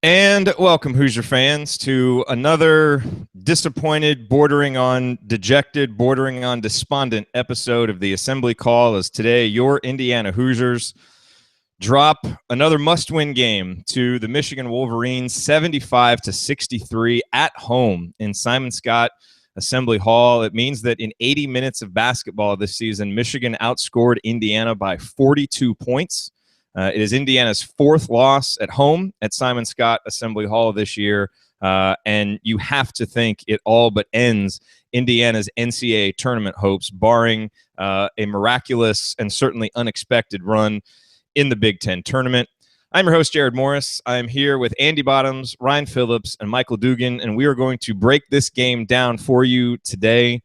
And welcome, Hoosier fans, to another disappointed, bordering on dejected, bordering on despondent episode of the Assembly Call. As today, your Indiana Hoosiers drop another must-win game to the Michigan Wolverines, 75-63 at home in Simon Skjodt Assembly Hall. It means that in 80 minutes of basketball this season, Michigan outscored Indiana by 42 points. It is Indiana's fourth loss at home at Simon Skjodt Assembly Hall this year, and you have to think it all but ends Indiana's NCAA tournament hopes, barring a miraculous and certainly unexpected run in the Big Ten tournament. I'm your host, Jared Morris. I'm here with Andy Bottoms, Ryan Phillips, and Michael Dugan, and we are going to break this game down for you today.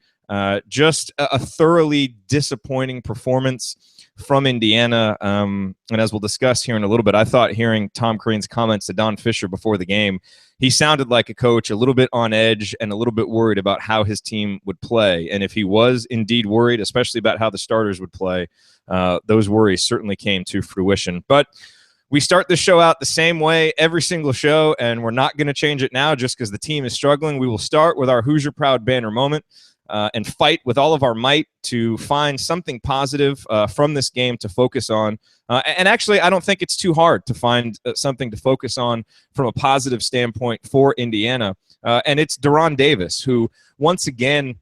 Just a thoroughly disappointing performance from Indiana. And as we'll discuss here in a little bit, I thought hearing Tom Crean's comments to Don Fisher before the game, he sounded like a coach a little bit on edge and a little bit worried about how his team would play. And if he was indeed worried, especially about how the starters would play, those worries certainly came to fruition. But we start the show out the same way every single show, and we're not going to change it now just because the team is struggling. We will start with our Hoosier Proud banner moment. And fight with all of our might to find something positive from this game to focus on. And actually, I don't think it's too hard to find something to focus on from a positive standpoint for Indiana. And it's De'Ron Davis, who once again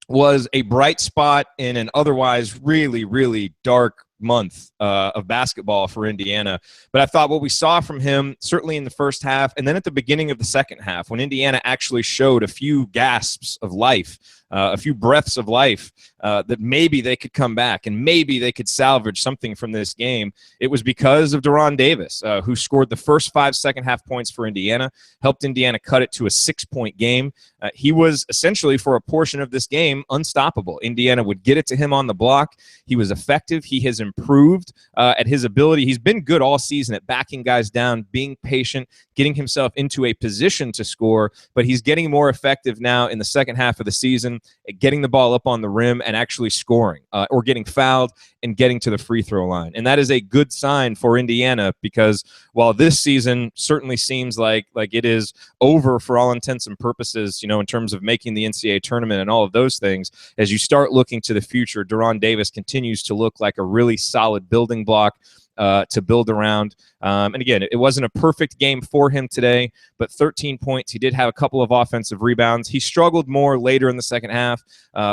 was a bright spot in an otherwise really, really dark month of basketball for Indiana. But I thought what we saw from him, certainly in the first half, and then at the beginning of the second half, when Indiana actually showed a few gasps of life, a few breaths of life, that maybe they could come back and maybe they could salvage something from this game, it was because of De'Ron Davis, who scored the first 5 second-half points for Indiana, helped Indiana cut it to a 6-point game. He was essentially, for a portion of this game, unstoppable. Indiana would get it to him on the block. He was effective. He has improved at his ability. He's been good all season at backing guys down, being patient, getting himself into a position to score, but he's getting more effective now in the second half of the season at getting the ball up on the rim and actually scoring or getting fouled and getting to the free throw line. And that is a good sign for Indiana, because while this season certainly seems like it is over for all intents and purposes, in terms of making the NCAA tournament and all of those things, as you start looking to the future, De'Ron Davis continues to look like a really solid building block to build around. And again, it wasn't a perfect game for him today, but 13 points. He did have a couple of offensive rebounds. He struggled more later in the second half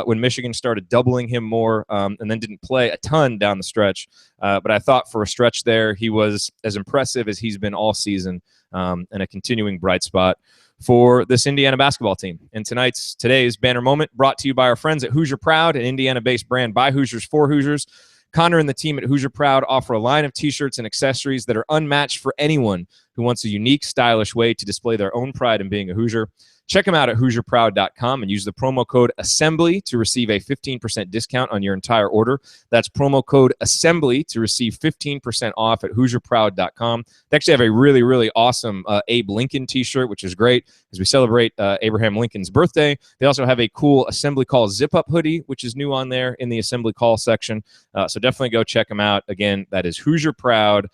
when Michigan started doubling him more and then didn't play a ton down the stretch. But I thought for a stretch there, he was as impressive as he's been all season, and a continuing bright spot for this Indiana basketball team. And today's banner moment brought to you by our friends at Hoosier Proud, an Indiana-based brand by Hoosiers for Hoosiers. Connor and the team at Hoosier Proud offer a line of T-shirts and accessories that are unmatched for anyone who wants a unique, stylish way to display their own pride in being a Hoosier. Check them out at HoosierProud.com and use the promo code ASSEMBLY to receive a 15% discount on your entire order. That's promo code ASSEMBLY to receive 15% off at HoosierProud.com. They actually have a really, really awesome Abe Lincoln T-shirt, which is great as we celebrate Abraham Lincoln's birthday. They also have a cool Assembly Call zip-up hoodie, which is new on there in the Assembly Call section. So definitely go check them out. Again, that is HoosierProud.com.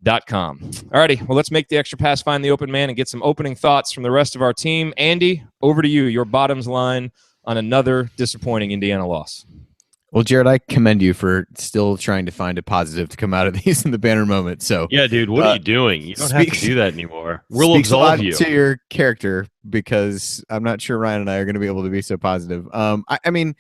Alrighty, well, let's make the extra pass, find the open man, and get some opening thoughts from the rest of our team. Andy, over to you, your bottoms line on another disappointing Indiana loss. Well, Jared, I commend you for still trying to find a positive to come out of these in the banner moment. So yeah, dude, what are you doing? You don't have to do that anymore. We'll absolve you. To your character, because I'm not sure Ryan and I are going to be able to be so positive. I mean,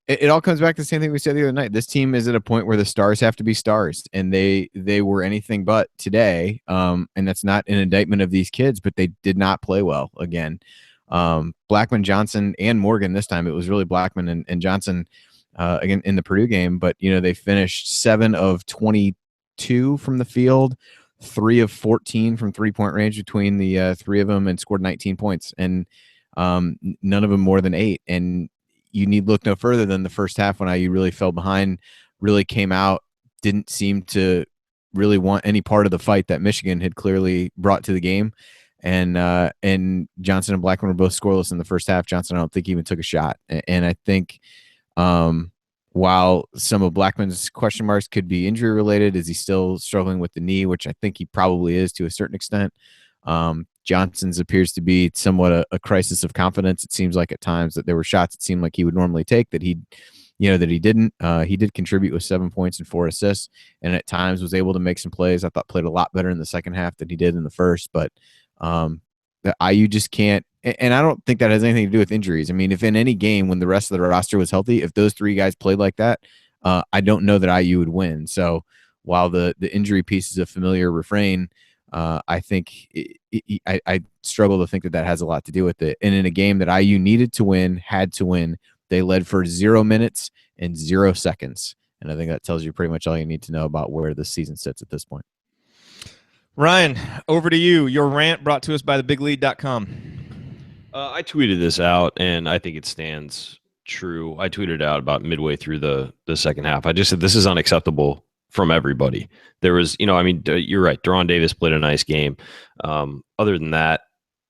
it all comes back to the same thing we said the other night. This team is at a point where the stars have to be stars, and they were anything but today. And that's not an indictment of these kids, but they did not play well again. Blackman, Johnson, and Morgan this time. It was really Blackman and Johnson again in the Purdue game, but they finished 7 of 22 from the field, 3 of 14 from 3-point range between the 3 of them, and scored 19 points, and none of them more than 8. And you need look no further than the first half when IU really fell behind, really came out, didn't seem to really want any part of the fight that Michigan had clearly brought to the game. And Johnson and Blackman were both scoreless in the first half. Johnson, I don't think, even took a shot. And I think while some of Blackman's question marks could be injury related, is he still struggling with the knee, which I think he probably is to a certain extent. Johnson's appears to be somewhat a crisis of confidence. It seems like at times that there were shots it seemed like he would normally take that he didn't. He did contribute with 7 points and 4 assists, and at times was able to make some plays. I thought played a lot better in the second half than he did in the first. But the IU just can't. And I don't think that has anything to do with injuries. I mean, if in any game when the rest of the roster was healthy, if those 3 guys played like that, I don't know that IU would win. So while the injury piece is a familiar refrain, I think I struggle to think that has a lot to do with it. And in a game that IU needed to win, had to win, they led for 0 minutes and 0 seconds. And I think that tells you pretty much all you need to know about where the season sits at this point. Ryan, over to you. Your rant brought to us by thebiglead.com. I tweeted this out, and I think it stands true. I tweeted out about midway through the second half. I just said this is unacceptable from everybody. There was, you're right. Deron Davis played a nice game. Other than that,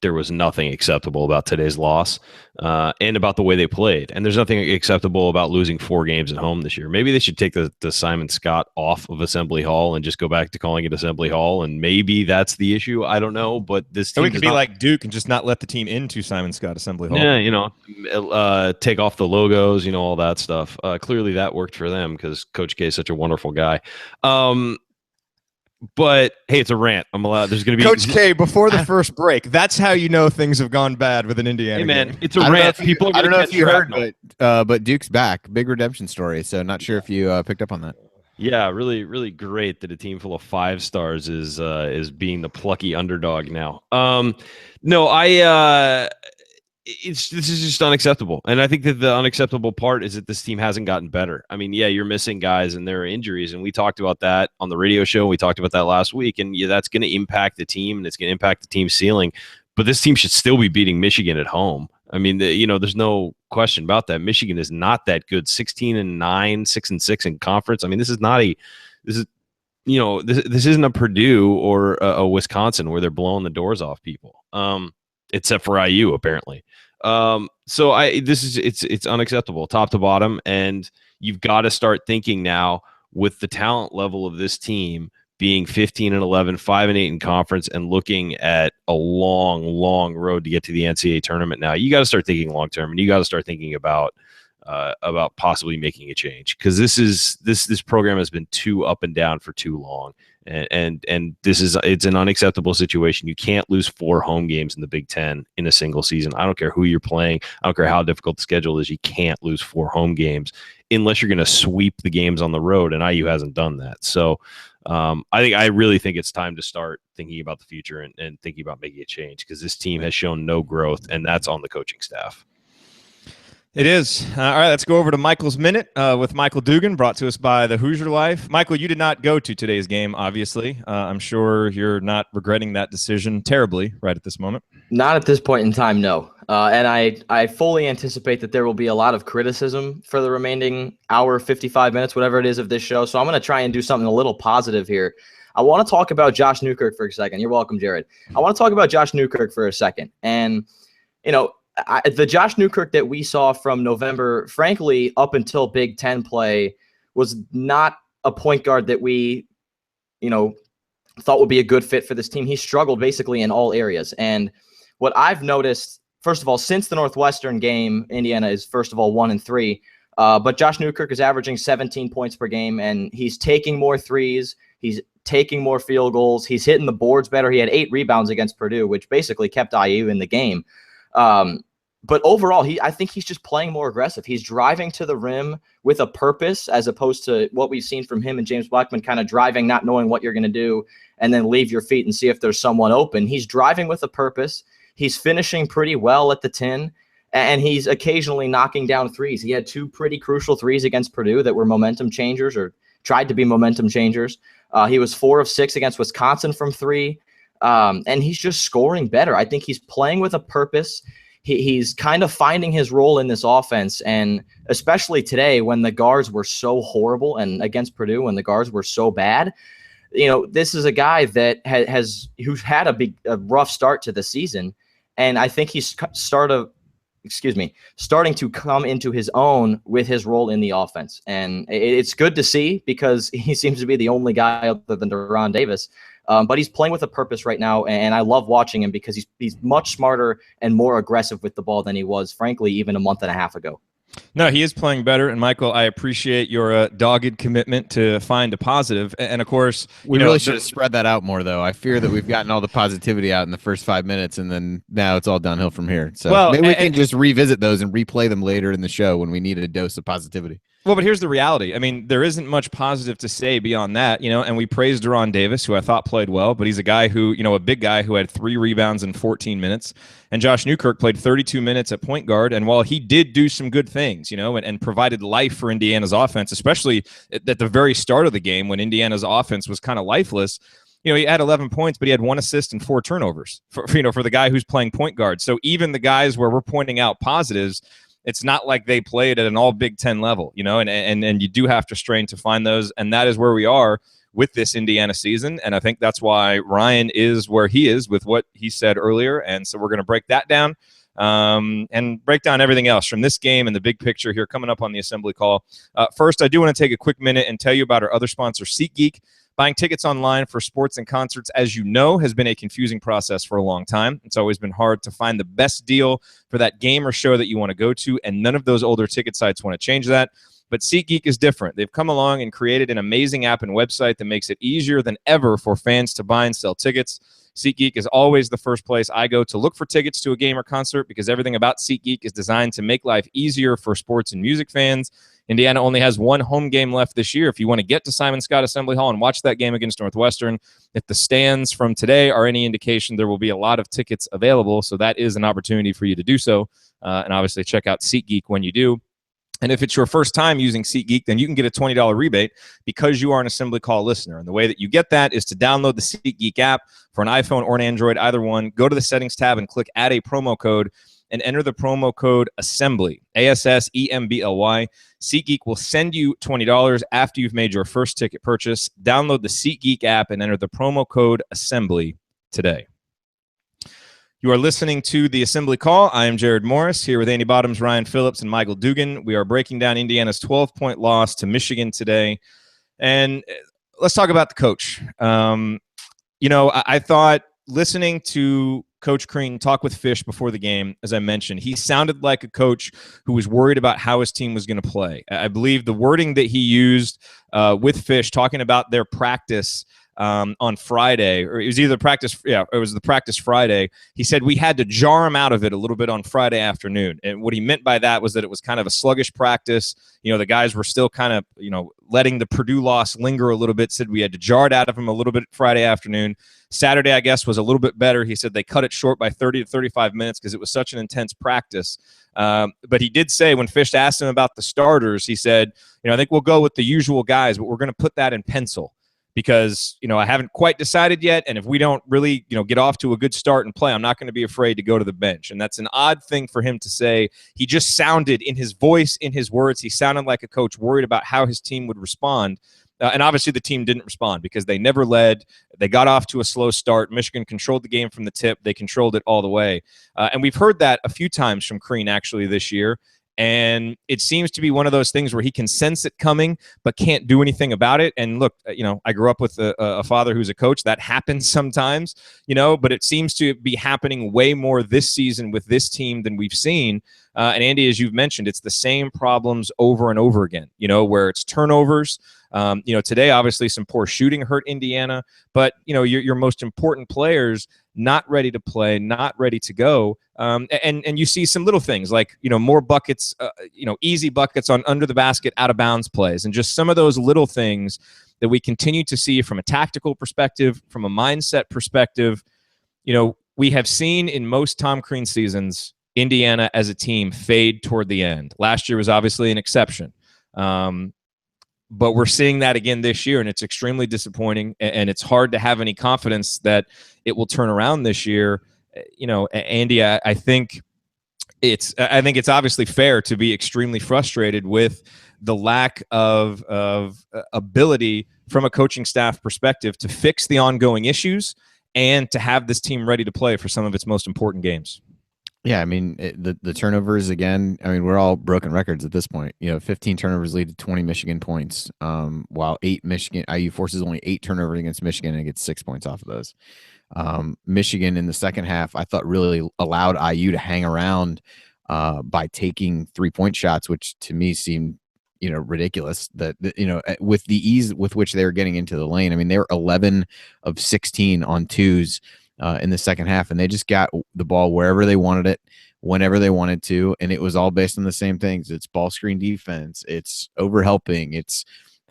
there was nothing acceptable about today's loss and about the way they played. And there's nothing acceptable about losing 4 games at home this year. Maybe they should take the Simon Scott off of Assembly Hall and just go back to calling it Assembly Hall. And maybe that's the issue. I don't know. But this team we could be like Duke and just not let the team into Simon Scott Assembly Hall. Yeah, take off the logos, all that stuff. Clearly that worked for them because Coach K is such a wonderful guy. But hey, it's a rant. I'm allowed. There's going to be Coach K before the first break. That's how you know things have gone bad with an Indiana. Hey man, game. It's a rant. People are I don't know if you heard, but but Duke's back. Big redemption story. So not sure if you picked up on that. Yeah, really, really great that a team full of 5 stars is being the plucky underdog now. This is just unacceptable. And I think that the unacceptable part is that this team hasn't gotten better. I mean, yeah, you're missing guys and there are injuries. And we talked about that on the radio show. We talked about that last week. And yeah, that's going to impact the team and it's going to impact the team's ceiling. But this team should still be beating Michigan at home. I mean, there's no question about that. Michigan is not that good. 16-9, 6-6 in conference. I mean, this isn't a Purdue or a Wisconsin where they're blowing the doors off people. Except for IU, apparently. It's unacceptable, top to bottom, and you've got to start thinking now with the talent level of this team being 15-11, 5-8 in conference, and looking at a long, long road to get to the NCAA tournament. Now you got to start thinking long term, and you got to start thinking about possibly making a change because this program has been too up and down for too long. And it's an unacceptable situation. You can't lose 4 home games in the Big Ten in a single season. I don't care who you're playing. I don't care how difficult the schedule is. You can't lose 4 home games unless you're going to sweep the games on the road. And IU hasn't done that. So I really think it's time to start thinking about the future and thinking about making a change because this team has shown no growth, and that's on the coaching staff. It is. All right, let's go over to Michael's Minute with Michael Dugan, brought to us by the Hoosier Life. Michael, you did not go to today's game, obviously. I'm sure you're not regretting that decision terribly right at this moment. Not at this point in time, no. And I fully anticipate that there will be a lot of criticism for the remaining hour, 55 minutes, whatever it is of this show. So I'm going to try and do something a little positive here. I want to talk about Josh Newkirk for a second. You're welcome, Jared. I want to talk about Josh Newkirk for a second. And, the Josh Newkirk that we saw from November, frankly, up until Big Ten play, was not a point guard that we, thought would be a good fit for this team. He struggled basically in all areas. And what I've noticed, first of all, since the Northwestern game, Indiana is, first of all, 1-3. But Josh Newkirk is averaging 17 points per game, and he's taking more threes. He's taking more field goals. He's hitting the boards better. He had 8 rebounds against Purdue, which basically kept IU in the game. But overall, I think he's just playing more aggressive. He's driving to the rim with a purpose, as opposed to what we've seen from him and James Blackman, kind of driving, not knowing what you're going to do, and then leave your feet and see if there's someone open. He's driving with a purpose. He's finishing pretty well at the 10, and he's occasionally knocking down threes. He had 2 pretty crucial threes against Purdue that were momentum changers, or tried to be momentum changers. He was 4 of 6 against Wisconsin from 3, and he's just scoring better. I think he's playing with a purpose. He's kind of finding his role in this offense, and especially today when the guards were so horrible, and against Purdue when the guards were so bad. This is a guy that who's had a rough start to the season, and I think he's starting to come into his own with his role in the offense, and it's good to see because he seems to be the only guy other than Deron Davis But he's playing with a purpose right now, and I love watching him because he's much smarter and more aggressive with the ball than he was, frankly, even a month and a half ago. No, he is playing better. And Michael, I appreciate your dogged commitment to find a positive. And of course, we really should have spread that out more, though. I fear that we've gotten all the positivity out in the first 5 minutes, and then now it's all downhill from here. So maybe we can just revisit those and replay them later in the show when we needed a dose of positivity. Well, but here's the reality. I mean, there isn't much positive to say beyond that, and we praised Deron Davis, who I thought played well, but he's a guy who, a big guy who had 3 rebounds in 14 minutes. And Josh Newkirk played 32 minutes at point guard. And while he did do some good things, and provided life for Indiana's offense, especially at the very start of the game when Indiana's offense was kind of lifeless, he had 11 points, but he had 1 assist and 4 turnovers for the guy who's playing point guard. So even the guys where we're pointing out positives, it's not like they played at an all Big Ten level, and you do have to strain to find those. And that is where we are with this Indiana season. And I think that's why Ryan is where he is with what he said earlier. And so we're going to break that down and break down everything else from this game and the big picture here coming up on the Assembly Call. First, I do want to take a quick minute and tell you about our other sponsor, SeatGeek. Buying tickets online for sports and concerts, as you know, has been a confusing process for a long time. It's always been hard to find the best deal for that game or show that you want to go to, and none of those older ticket sites want to change that. But SeatGeek is different. They've come along and created an amazing app and website that makes it easier than ever for fans to buy and sell tickets. SeatGeek is always the first place I go to look for tickets to a game or concert because everything about SeatGeek is designed to make life easier for sports and music fans. Indiana only has 1 home game left this year. If you want to get to Simon Scott Assembly Hall and watch that game against Northwestern, if the stands from today are any indication, there will be a lot of tickets available. So that is an opportunity for you to do so. And obviously check out SeatGeek when you do. And if it's your first time using SeatGeek, then you can get a $20 rebate because you are an Assembly Call listener. And the way that you get that is to download the SeatGeek app for an iPhone or an Android, either one. Go to the settings tab and click add a promo code and enter the promo code ASSEMBLY, ASSEMBLY. SeatGeek will send you $20 after you've made your first ticket purchase. Download the SeatGeek app and enter the promo code ASSEMBLY today. You are listening to the Assembly Call. I am Jared Morris here with Andy Bottoms, Ryan Phillips, and Michael Dugan. We are breaking down Indiana's 12-point loss to Michigan today. And let's talk about the coach. I thought listening to Coach Crean talk with Fish before the game, as I mentioned, he sounded like a coach who was worried about how his team was going to play. I believe the wording that he used with Fish, talking about their practice on Friday, or it was either practice, it was the practice Friday. He said we had to jar him out of it a little bit on Friday afternoon. And what he meant by that was that it was kind of a sluggish practice. The guys were still kind of, letting the Purdue loss linger a little bit. Said we had to jar it out of him a little bit Friday afternoon. Saturday, I guess, was a little bit better. He said they cut it short by 30 to 35 minutes because it was such an intense practice. But he did say when Fish asked him about the starters, he said, I think we'll go with the usual guys, but we're going to put that in pencil. Because, I haven't quite decided yet. And if we don't really, get off to a good start and play, I'm not going to be afraid to go to the bench. And that's an odd thing for him to say. He just sounded in his voice, in his words, he sounded like a coach worried about how his team would respond. And obviously the team didn't respond because they never led. They got off to a slow start. Michigan controlled the game from the tip. They controlled it all the way. And we've heard that a few times from Crean actually this year. And it seems to be one of those things where he can sense it coming, but can't do anything about it. And look, I grew up with a father who's a coach. That happens sometimes, but it seems to be happening way more this season with this team than we've seen. And Andy, as you've mentioned, it's the same problems over and over again, where it's turnovers. Today, obviously, some poor shooting hurt Indiana, but, your most important players not ready to play, not ready to go. And you see some little things like, more buckets, easy buckets on under the basket, out of bounds plays, and just some of those little things that we continue to see from a tactical perspective, from a mindset perspective. We have seen in most Tom Crean seasons, Indiana as a team fade toward the end. Last year was obviously an exception. But we're seeing that again this year, and it's extremely disappointing, and it's hard to have any confidence that it will turn around this year. Andy, I think it's obviously fair to be extremely frustrated with the lack of ability from a coaching staff perspective to fix the ongoing issues and to have this team ready to play for some of its most important games. Yeah, I mean the turnovers again. I mean we're all broken records at this point. 15 turnovers lead to 20 Michigan points. While IU forces only 8 turnovers against Michigan and gets 6 points off of those. Michigan in the second half, I thought really allowed IU to hang around by taking 3-point shots, which to me seemed ridiculous. That with the ease with which they were getting into the lane. I mean they were 11 of 16 on twos in the second half, and they just got the ball wherever they wanted it, whenever they wanted to, and it was all based on the same things. It's ball screen defense, it's overhelping, it's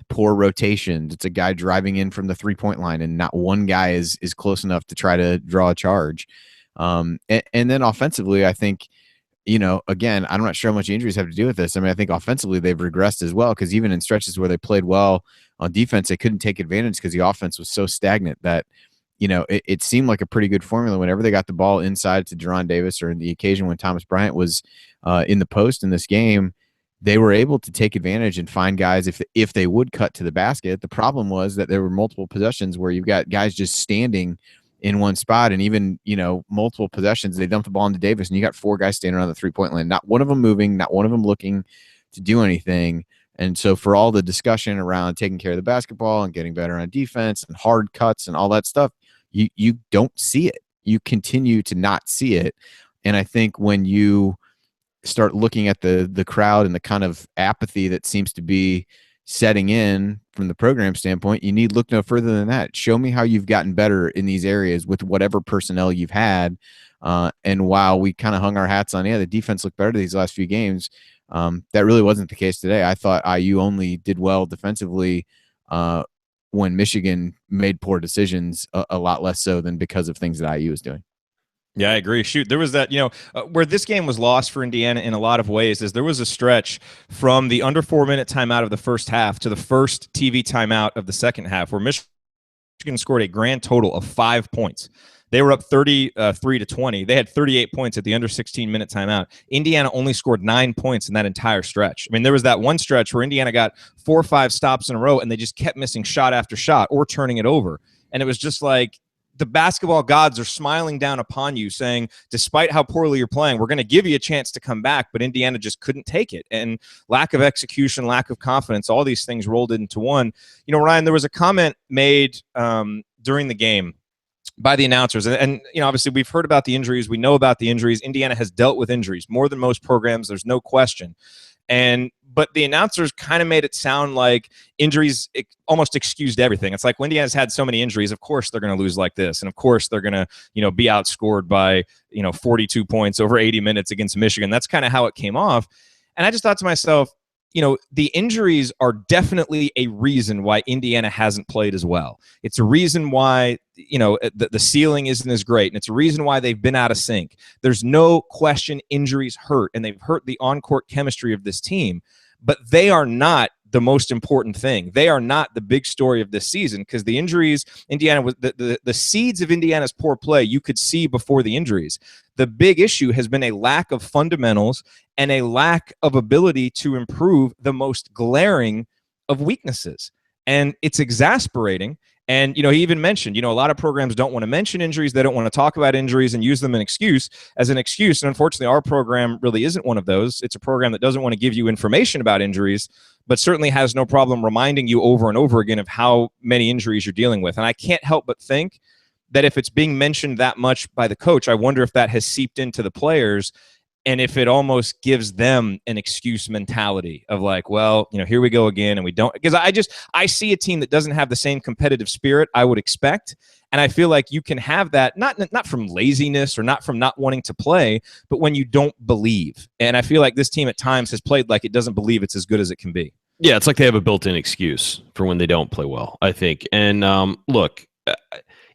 poor rotations, it's a guy driving in from the 3-point line, and not one guy is close enough to try to draw a charge. And then offensively, I think, again, I'm not sure how much injuries have to do with this. I mean, I think offensively they've regressed as well, because even in stretches where they played well on defense, they couldn't take advantage because the offense was so stagnant that it seemed like a pretty good formula whenever they got the ball inside to Deron Davis, or in the occasion when Thomas Bryant was in the post in this game. They were able to take advantage and find guys if they would cut to the basket. The problem was that there were multiple possessions where you've got guys just standing in one spot, and even multiple possessions they dump the ball into Davis, and you got 4 guys standing around the 3-point line, not one of them moving, not one of them looking to do anything. And so for all the discussion around taking care of the basketball and getting better on defense and hard cuts and all that stuff, you don't see it. You continue to not see it. And I think when you start looking at the crowd and the kind of apathy that seems to be setting in from the program standpoint, you need look no further than that. Show me how you've gotten better in these areas with whatever personnel you've had. And while we kind of hung our hats on, the defense looked better these last few games, that really wasn't the case today. I thought IU only did well defensively when Michigan made poor decisions, a lot less so than because of things that IU was doing. Yeah, I agree. Shoot, there was that, where this game was lost for Indiana in a lot of ways is there was a stretch from the under 4-minute timeout of the first half to the first TV timeout of the second half where Michigan scored a grand total of 5 points. They were up 33-20. They had 38 points at the under 16-minute timeout. Indiana only scored 9 points in that entire stretch. I mean, there was that one stretch where Indiana got 4 or 5 stops in a row, and they just kept missing shot after shot or turning it over. And it was just like the basketball gods are smiling down upon you, saying, despite how poorly you're playing, we're going to give you a chance to come back. But Indiana just couldn't take it. And lack of execution, lack of confidence, all these things rolled into one. Ryan, there was a comment made during the game by the announcers. And obviously we've heard about the injuries. We know about the injuries. Indiana has dealt with injuries more than most programs. There's no question. But the announcers kind of made it sound like injuries almost excused everything. It's like when Indiana's had so many injuries, of course they're going to lose like this. And of course they're going to, be outscored by, 42 points over 80 minutes against Michigan. That's kind of how it came off. And I just thought to myself, the injuries are definitely a reason why Indiana hasn't played as well. It's a reason why, the ceiling isn't as great. And it's a reason why they've been out of sync. There's no question injuries hurt, and they've hurt the on-court chemistry of this team. But they are not the most important thing. They are not the big story of this season, because the injuries, Indiana was the seeds of Indiana's poor play you could see before the injuries. The big issue has been a lack of fundamentals and a lack of ability to improve the most glaring of weaknesses. And it's exasperating. And, he even mentioned, a lot of programs don't want to mention injuries. They don't want to talk about injuries and use them as an excuse. And unfortunately, our program really isn't one of those. It's a program that doesn't want to give you information about injuries, but certainly has no problem reminding you over and over again of how many injuries you're dealing with. And I can't help but think that if it's being mentioned that much by the coach, I wonder if that has seeped into the players, and if it almost gives them an excuse mentality of like, well, here we go again, and we don't, because I see a team that doesn't have the same competitive spirit I would expect, and I feel like you can have that not from laziness or not from not wanting to play, but when you don't believe. And I feel like this team at times has played like it doesn't believe it's as good as it can be. Yeah, it's like they have a built-in excuse for when they don't play well, I think. And look,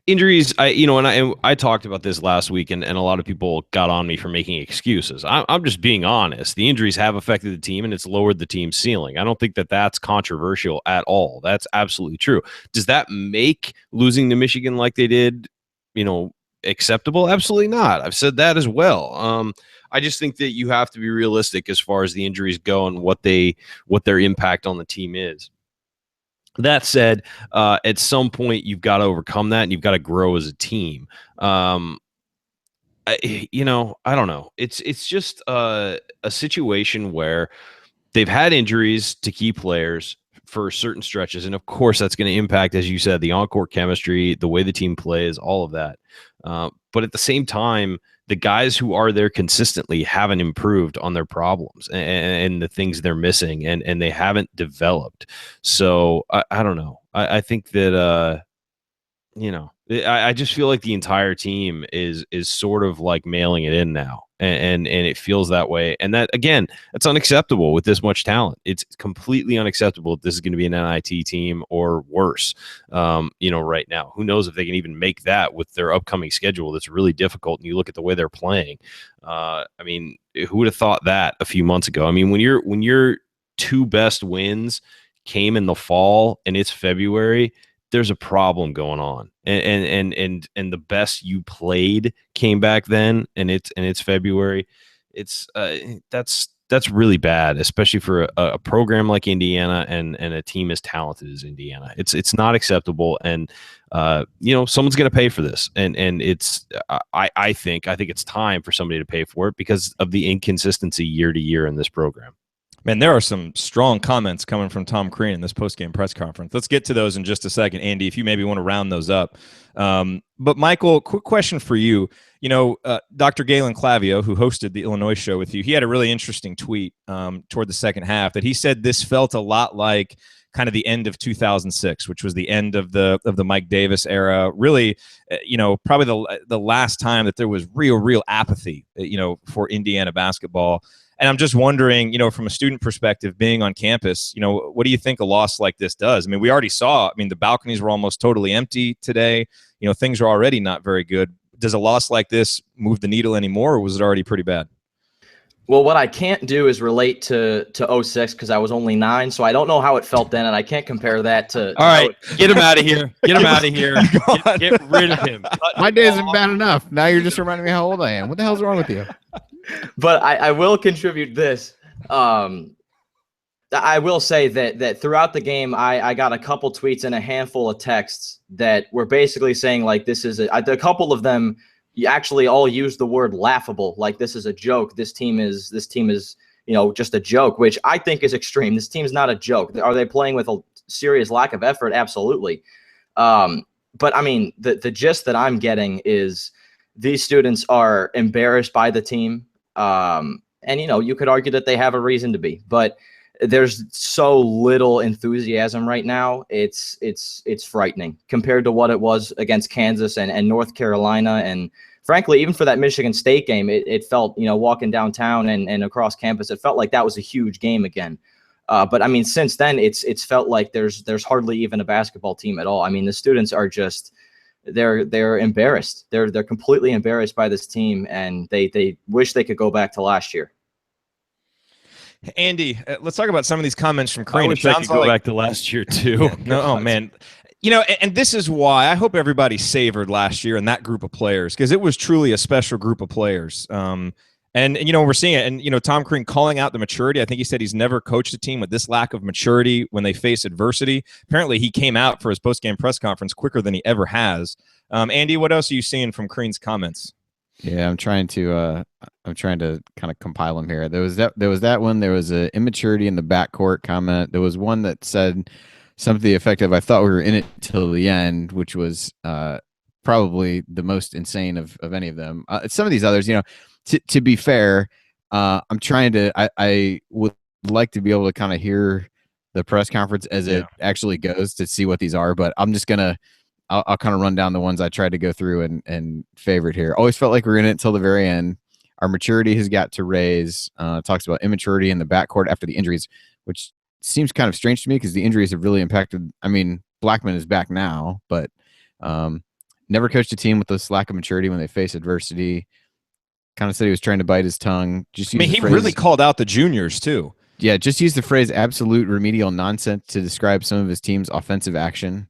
injuries, I talked about this last week, and a lot of people got on me for making excuses. I'm just being honest. The injuries have affected the team, and it's lowered the team's ceiling. I don't think that that's controversial at all. That's absolutely true. Does that make losing to Michigan like they did, acceptable? Absolutely not. I've said that as well. I just think that you have to be realistic as far as the injuries go and what their impact on the team is. That said, at some point you've got to overcome that, and you've got to grow as a team. I don't know. It's just a situation where they've had injuries to key players for certain stretches, and of course that's going to impact, as you said, the on-court chemistry, the way the team plays, all of that. But at the same time, the guys who are there consistently haven't improved on their problems and the things they're missing, and they haven't developed. So I don't know. I think that I just feel like the entire team is sort of like mailing it in now, and it feels that way. And that, again, that's unacceptable with this much talent. It's completely unacceptable if this is going to be an NIT team or worse. Right now, who knows if they can even make that with their upcoming schedule? That's really difficult. And you look at the way they're playing. Who would have thought that a few months ago? I mean, when your two best wins came in the fall and it's February, there's a problem going on, and the best you played came back then, and it's February. It's that's really bad, especially for a program like Indiana and a team as talented as Indiana. It's not acceptable, and someone's going to pay for this, and it's I think it's time for somebody to pay for it because of the inconsistency year to year in this program. Man, there are some strong comments coming from Tom Crean in this postgame press conference. Let's get to those in just a second, Andy, if you maybe want to round those up. But Michael, quick question for you. Dr. Galen Clavio, who hosted the Illinois show with you, he had a really interesting tweet toward the second half that he said this felt a lot like kind of the end of 2006, which was the end of the Mike Davis era. Really, probably the last time that there was real apathy, for Indiana basketball. And I'm just wondering, from a student perspective, being on campus, what do you think a loss like this does? I mean, we already saw, the balconies were almost totally empty today. Things are already not very good. Does a loss like this move the needle anymore, or was it already pretty bad? Well, what I can't do is relate to 06 because I was only 9, so I don't know how it felt then, and I can't compare that to all right, get him out of here. Get him out of here. Get rid of him. My day isn't bad enough. Now you're just reminding me how old I am. What the hell's wrong with you? But I will contribute this. I will say that throughout the game, I got a couple tweets and a handful of texts that were basically saying, like, this is a couple of them you actually all used the word laughable, like this is a joke. This team is just a joke, which I think is extreme. This team's not a joke. Are they playing with a serious lack of effort? Absolutely. But I mean, the gist that I'm getting is these students are embarrassed by the team. And you could argue that they have a reason to be, but there's so little enthusiasm right now. It's frightening compared to what it was against Kansas and North Carolina. And frankly, even for that Michigan State game, it felt, walking downtown and across campus, it felt like that was a huge game again. But I mean, since then it's felt like there's hardly even a basketball team at all. I mean, the students are just, they're embarrassed. They're completely embarrassed by this team, and they wish they could go back to last year. Andy, let's talk about some of these comments from Crean. I wish I could go back to last year too. No, man. And this is why I hope everybody savored last year and that group of players, because it was truly a special group of players. And we're seeing it. And, Tom Crean calling out the maturity. I think he said he's never coached a team with this lack of maturity when they face adversity. Apparently, he came out for his post-game press conference quicker than he ever has. Andy, what else are you seeing from Crean's comments? Yeah, I'm trying to kind of compile them here. There was that one. There was an immaturity in the backcourt comment. There was one that said something to the effect of, "I thought we were in it till the end," which was probably the most insane of any of them. Some of these others, to be fair, I'm trying to. I would like to be able to kind of hear the press conference as it actually goes to see what these are, but I'm just gonna. I'll kind of run down the ones I tried to go through and favorite here. Always felt like we're in it until the very end. Our maturity has got to raise. Talks about immaturity in the backcourt after the injuries, which seems kind of strange to me because the injuries have really impacted. I mean, Blackman is back now, but never coached a team with this lack of maturity when they face adversity. Kind of said he was trying to bite his tongue. He really called out the juniors too. Yeah, just use the phrase "absolute remedial nonsense" to describe some of his team's offensive action.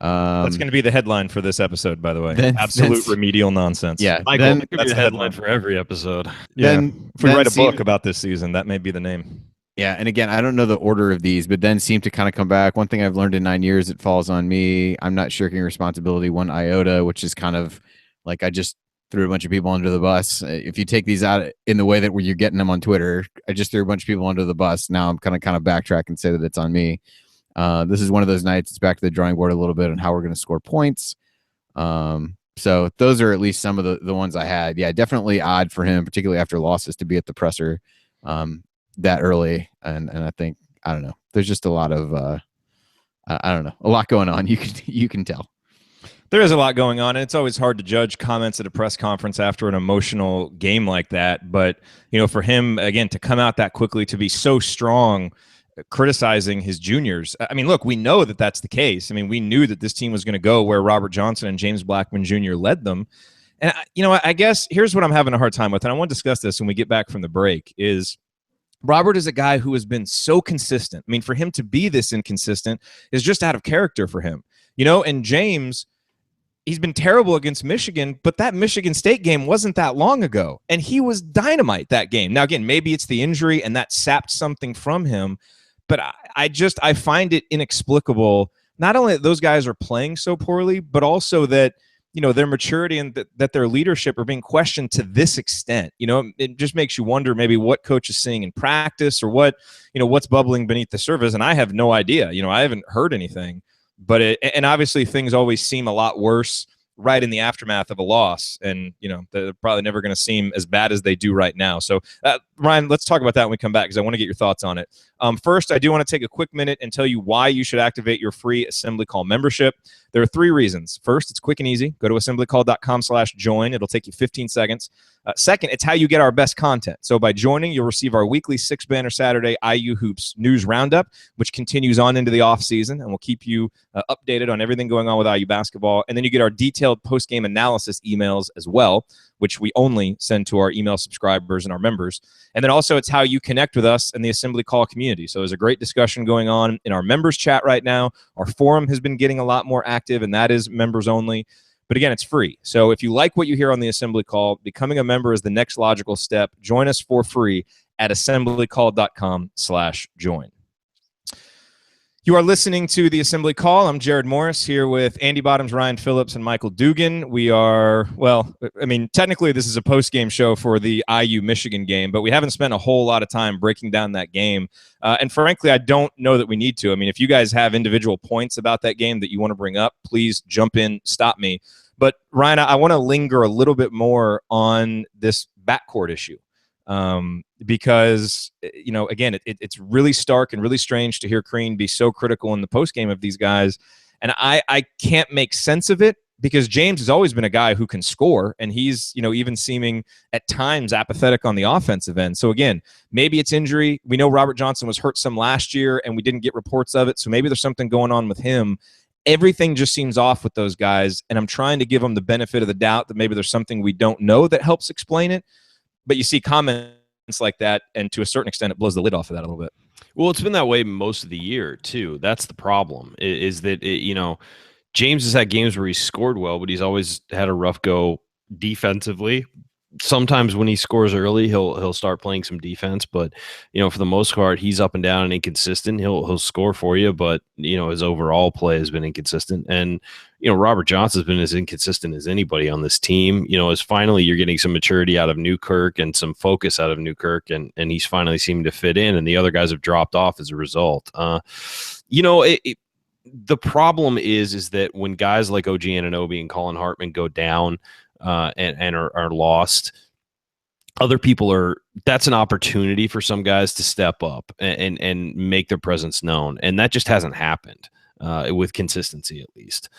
That's going to be the headline for this episode, by the way. Absolute remedial nonsense. Yeah, Michael, that could be the headline for every episode. Yeah, if we write a book about this season, that may be the name. Yeah, and again, I don't know the order of these, but then seem to kind of come back. One thing I've learned in 9 years, it falls on me. I'm not shirking responsibility one iota, which is kind of like I just threw a bunch of people under the bus. If you take these out in the way that you're getting them on Twitter, I just threw a bunch of people under the bus. Now I'm kind of backtrack and say that it's on me. This is one of those nights. It's back to the drawing board a little bit on how we're going to score points. So those are at least some of the ones I had. Yeah, definitely odd for him, particularly after losses, to be at the presser that early. And I think, I don't know, there's just a lot of I don't know, a lot going on. You can tell. There is a lot going on, and it's always hard to judge comments at a press conference after an emotional game like that. But, for him, again, to come out that quickly, to be so strong, criticizing his juniors. I mean, look, we know that that's the case. I mean, we knew that this team was going to go where Robert Johnson and James Blackman Jr. led them. And, I guess here's what I'm having a hard time with, and I want to discuss this when we get back from the break, is Robert is a guy who has been so consistent. I mean, for him to be this inconsistent is just out of character for him. And James, he's been terrible against Michigan, but that Michigan State game wasn't that long ago, and he was dynamite that game. Now, again, maybe it's the injury, and that sapped something from him, but I find it inexplicable, not only that those guys are playing so poorly, but also that, their maturity and that their leadership are being questioned to this extent. It just makes you wonder maybe what coach is seeing in practice, or what's bubbling beneath the surface, and I have no idea. I haven't heard anything. But and obviously things always seem a lot worse right in the aftermath of a loss, and they're probably never going to seem as bad as they do right now. So Ryan, let's talk about that when we come back, because I want to get your thoughts on it. First, I do want to take a quick minute and tell you why you should activate your free Assembly Call membership. There are 3 reasons. First, it's quick and easy. Go to assemblycall.com/join. It'll take you 15 seconds. Second, it's how you get our best content. So by joining, you'll receive our weekly 6-banner Saturday IU Hoops news roundup, which continues on into the offseason, and will keep you updated on everything going on with IU basketball. And then you get our detailed post-game analysis emails as well, which we only send to our email subscribers and our members. And then also, it's how you connect with us in the Assembly Call community. So there's a great discussion going on in our members chat right now. Our forum has been getting a lot more active, and that is members only. But again, it's free. So if you like what you hear on the Assembly Call, becoming a member is the next logical step. Join us for free at assemblycall.com/join. You are listening to the Assembly Call. I'm Jared Morris here with Andy Bottoms, Ryan Phillips, and Michael Dugan. We are, technically this is a post-game show for the IU Michigan game, but we haven't spent a whole lot of time breaking down that game. And frankly, I don't know that we need to. I mean, if you guys have individual points about that game that you want to bring up, please jump in, stop me. But Ryan, I want to linger a little bit more on this backcourt issue. Because, again, it's really stark and really strange to hear Crean be so critical in the postgame of these guys. And I can't make sense of it, because James has always been a guy who can score, and he's, even seeming at times apathetic on the offensive end. So again, maybe it's injury. We know Robert Johnson was hurt some last year, and we didn't get reports of it. So maybe there's something going on with him. Everything just seems off with those guys, and I'm trying to give them the benefit of the doubt that maybe there's something we don't know that helps explain it. But you see comments like that, and to a certain extent, it blows the lid off of that a little bit. Well, it's been that way most of the year, too. That's the problem, is that, James has had games where he's scored well, but he's always had a rough go defensively. Sometimes when he scores early, he'll start playing some defense, but for the most part, he's up and down and inconsistent. He'll score for you, but his overall play has been inconsistent. And Robert Johnson's been as inconsistent as anybody on this team. As finally you're getting some maturity out of Newkirk and some focus out of Newkirk, and he's finally seemed to fit in, and the other guys have dropped off as a result. The problem is that when guys like OG Anunoby and Colin Hartman go down, and are lost, other people that's an opportunity for some guys to step up and make their presence known. And that just hasn't happened with consistency, at least.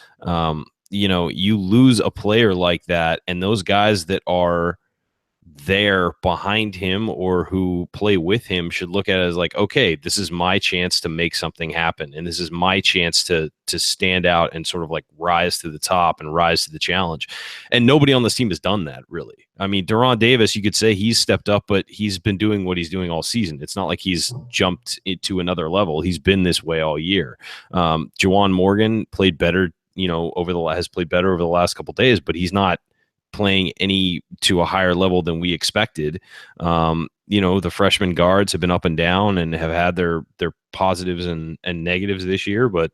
You lose a player like that, and those guys that are there behind him or who play with him should look at it as like, okay, this is my chance to make something happen, and this is my chance to stand out and sort of like rise to the top and rise to the challenge. And nobody on this team has done that, really. I mean, Deron Davis, you could say he's stepped up, but he's been doing what he's doing all season. It's not like he's jumped into another level. He's been this way all year. Juwan Morgan played better, has played better over the last couple of days, but he's not playing any to a higher level than we expected. The freshman guards have been up and down and have had their positives and negatives this year, but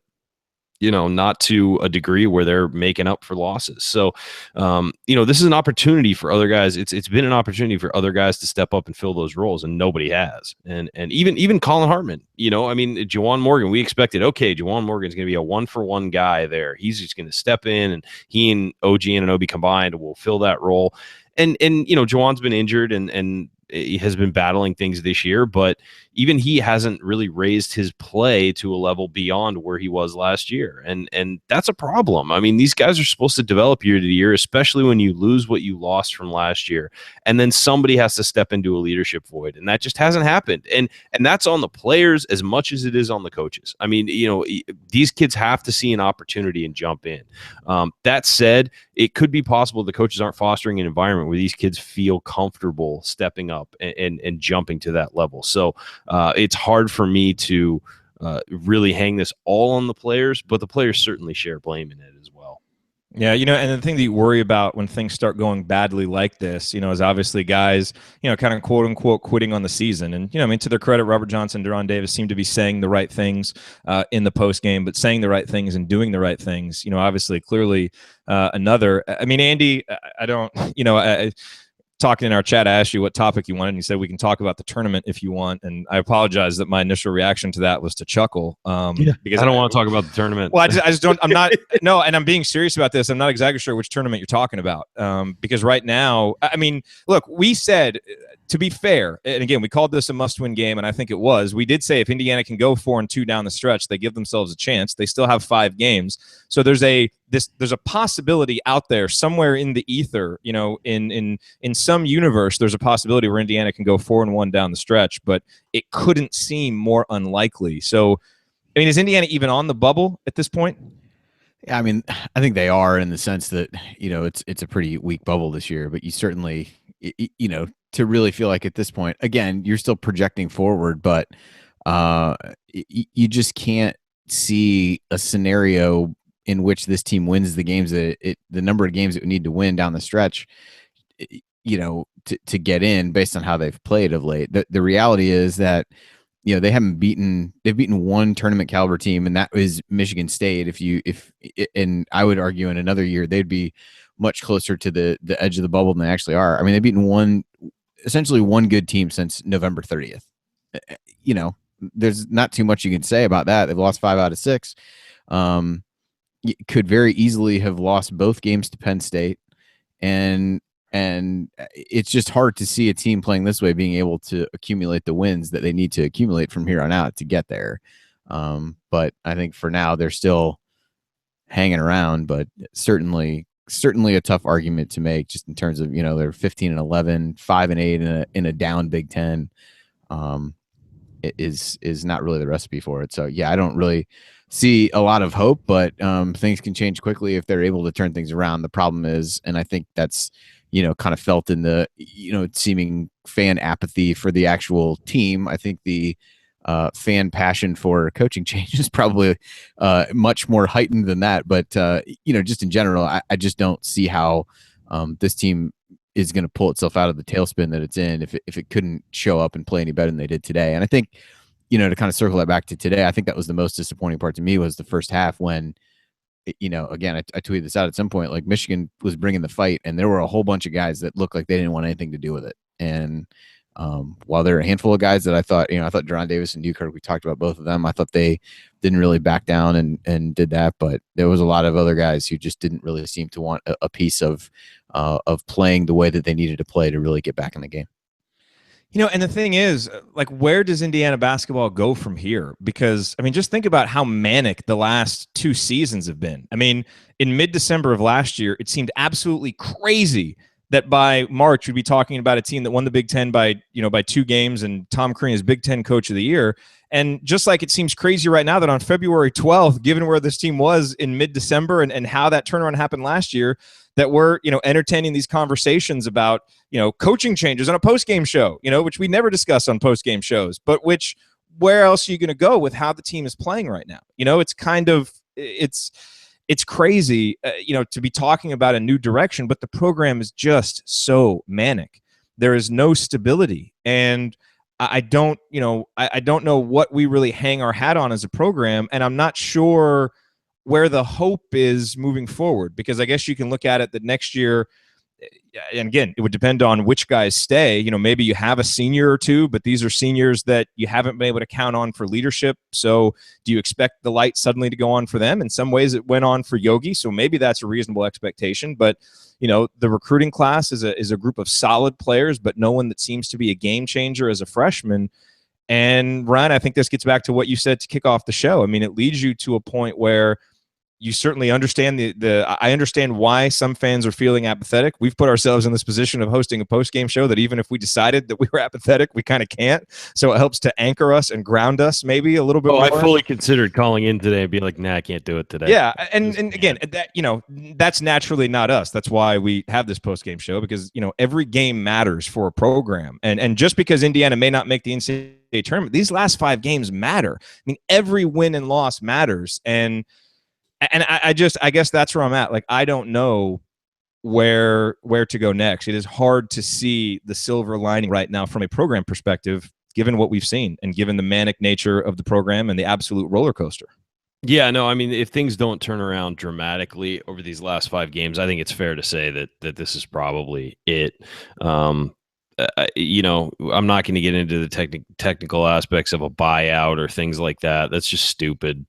not to a degree where they're making up for losses. So, this is an opportunity for other guys. It's been an opportunity for other guys to step up and fill those roles, and nobody has. And even Colin Hartman, Juwan Morgan, we expected, okay, Juwan Morgan's going to be a 1-for-1 guy there. He's just going to step in, and he and OG Anunoby combined will fill that role. And Juwan's been injured and he has been battling things this year, but even he hasn't really raised his play to a level beyond where he was last year. And that's a problem. I mean, these guys are supposed to develop year to year, especially when you lose what you lost from last year. And then somebody has to step into a leadership void. And that just hasn't happened. And that's on the players as much as it is on the coaches. I mean, these kids have to see an opportunity and jump in. That said, it could be possible the coaches aren't fostering an environment where these kids feel comfortable stepping up and jumping to that level. So it's hard for me to really hang this all on the players, but the players certainly share blame in it as well. Yeah, and the thing that you worry about when things start going badly like this, is obviously guys, kind of quote unquote quitting on the season. And, to their credit, Robert Johnson, Deron Davis seem to be saying the right things in the post game, but saying the right things and doing the right things, obviously, clearly another. I mean, Andy, I don't, talking in our chat, I asked you what topic you wanted, and you said we can talk about the tournament if you want. And I apologize that my initial reaction to that was to chuckle. Because I don't want to talk about the tournament. Well, I just don't. I'm not. No, and I'm being serious about this. I'm not exactly sure which tournament you're talking about. Because right now, I mean, look, we said, to be fair, and again, we called this a must-win game, and I think it was. We did say if Indiana can go 4-2 down the stretch, they give themselves a chance. They still have 5 games, so there's a possibility out there somewhere in the ether, in some universe, there's a possibility where Indiana can go 4-1 down the stretch, but it couldn't seem more unlikely. So, I mean, is Indiana even on the bubble at this point? Yeah, I mean, I think they are in the sense that, it's a pretty weak bubble this year, but you certainly, to really feel like at this point, again, you're still projecting forward, but you just can't see a scenario in which this team wins the games the number of games it would need to win down the stretch, to get in based on how they've played of late. The reality is that, they've beaten one tournament caliber team, and that was Michigan State. And I would argue in another year, they'd be much closer to the edge of the bubble than they actually are. I mean, they've beaten essentially one good team since November 30th. There's not too much you can say about that. They've lost 5 out of 6. Could very easily have lost both games to Penn State, and it's just hard to see a team playing this way being able to accumulate the wins that they need to accumulate from here on out to get there. But I think for now they're still hanging around, but certainly a tough argument to make just in terms of, they're 15-11, 5-8 in a down Big Ten. It is not really the recipe for it. So yeah, I don't really see a lot of hope, but things can change quickly if they're able to turn things around. The problem is, and I think that's, kind of felt in the, seeming fan apathy for the actual team. I think the fan passion for coaching change is probably much more heightened than that. But, just in general, I just don't see how this team is going to pull itself out of the tailspin that it's in if it couldn't show up and play any better than they did today. And I think, to kind of circle that back to today, I think that was the most disappointing part to me was the first half when, again, I tweeted this out at some point, like Michigan was bringing the fight and there were a whole bunch of guys that looked like they didn't want anything to do with it. And while there are a handful of guys that I thought Deron Davis and Newkirk, we talked about both of them. I thought they didn't really back down and did that, but there was a lot of other guys who just didn't really seem to want a piece of playing the way that they needed to play to really get back in the game. And the thing is, like, where does Indiana basketball go from here? Because, I mean, just think about how manic the last 2 seasons have been. I mean, in mid-December of last year, it seemed absolutely crazy that by March we'd be talking about a team that won the Big Ten by 2 games and Tom Crean is Big Ten Coach of the Year. And just like it seems crazy right now that on February 12th, given where this team was in mid-December and how that turnaround happened last year, that we're, entertaining these conversations about, coaching changes on a post-game show, which we never discuss on post-game shows, but where else are you going to go with how the team is playing right now? It's kind of, it's crazy, to be talking about a new direction, but the program is just so manic. There is no stability. And I don't know what we really hang our hat on as a program. And I'm not sure where the hope is moving forward, because I guess you can look at it that next year, and again, it would depend on which guys stay. Maybe you have a senior or two, but these are seniors that you haven't been able to count on for leadership. So do you expect the light suddenly to go on for them? In some ways it went on for Yogi, so maybe that's a reasonable expectation. But the recruiting class is a group of solid players, but no one that seems to be a game changer as a freshman. And Ryan, I think this gets back to what you said to kick off the show. I mean, it leads you to a point where you certainly understand I understand why some fans are feeling apathetic. We've put ourselves in this position of hosting a post-game show that even if we decided that we were apathetic, we kind of can't. So it helps to anchor us and ground us maybe a little bit more. I fully considered calling in today and being like, nah, I can't do it today. Yeah, and again, that's naturally not us. That's why we have this post-game show, because every game matters for a program. And just because Indiana may not make the NCAA tournament, these last 5 games matter. I mean, every win and loss matters. And I guess that's where I'm at. Like, I don't know where to go next. It is hard to see the silver lining right now from a program perspective, given what we've seen and given the manic nature of the program and the absolute roller coaster. Yeah, no, I mean, if things don't turn around dramatically over these last 5 games, I think it's fair to say that this is probably it. I'm not going to get into the technical aspects of a buyout or things like that. That's just stupid.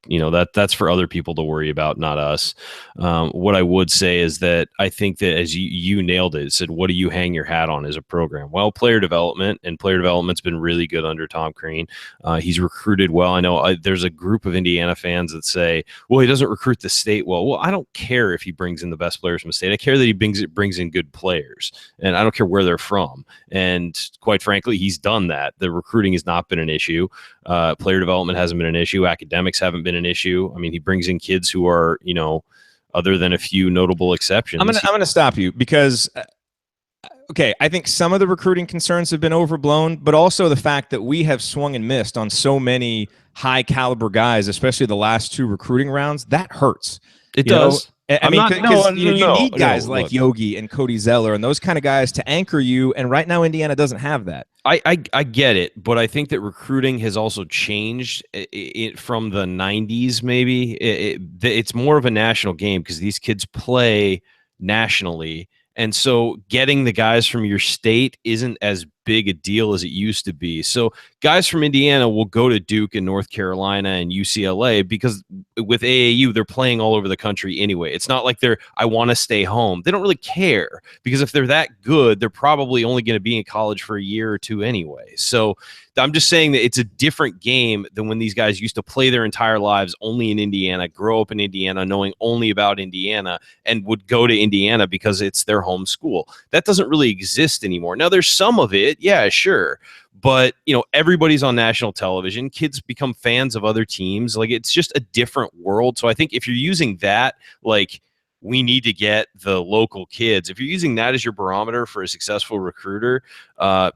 That's for other people to worry about, not us. What I would say is that I think that, as you nailed it, said, what do you hang your hat on as a program? Well, player development, and player development's been really good under Tom Crean. He's recruited well. I know there's a group of Indiana fans that say, well, he doesn't recruit the state well. Well, I don't care if he brings in the best players from the state. I care that he brings in good players, and I don't care where they're from. And quite frankly, he's done that. The recruiting has not been an issue. Player development hasn't been an issue. Academics haven't been an issue. I mean, he brings in kids who are, other than a few notable exceptions. I'm gonna stop you because, okay, I think some of the recruiting concerns have been overblown, but also the fact that we have swung and missed on so many high caliber guys, especially the last 2 recruiting rounds, that hurts. It does. I mean, you need guys like Yogi and Cody Zeller and those kind of guys to anchor you, and right now Indiana doesn't have that. I get it, but I think that recruiting has also changed from the 90s maybe. It's more of a national game because these kids play nationally, and so getting the guys from your state isn't as big a deal as it used to be. So guys from Indiana will go to Duke and North Carolina and UCLA because with AAU, they're playing all over the country anyway. It's not like I want to stay home. They don't really care because if they're that good, they're probably only going to be in college for a year or 2 anyway. So I'm just saying that it's a different game than when these guys used to play their entire lives only in Indiana, grow up in Indiana, knowing only about Indiana, and would go to Indiana because it's their home school. That doesn't really exist anymore. Now, there's some of it. Yeah, sure. But, everybody's on national television. Kids become fans of other teams. Like, it's just a different world. So I think if you're using that, like, we need to get the local kids, if you're using that as your barometer for a successful recruiter,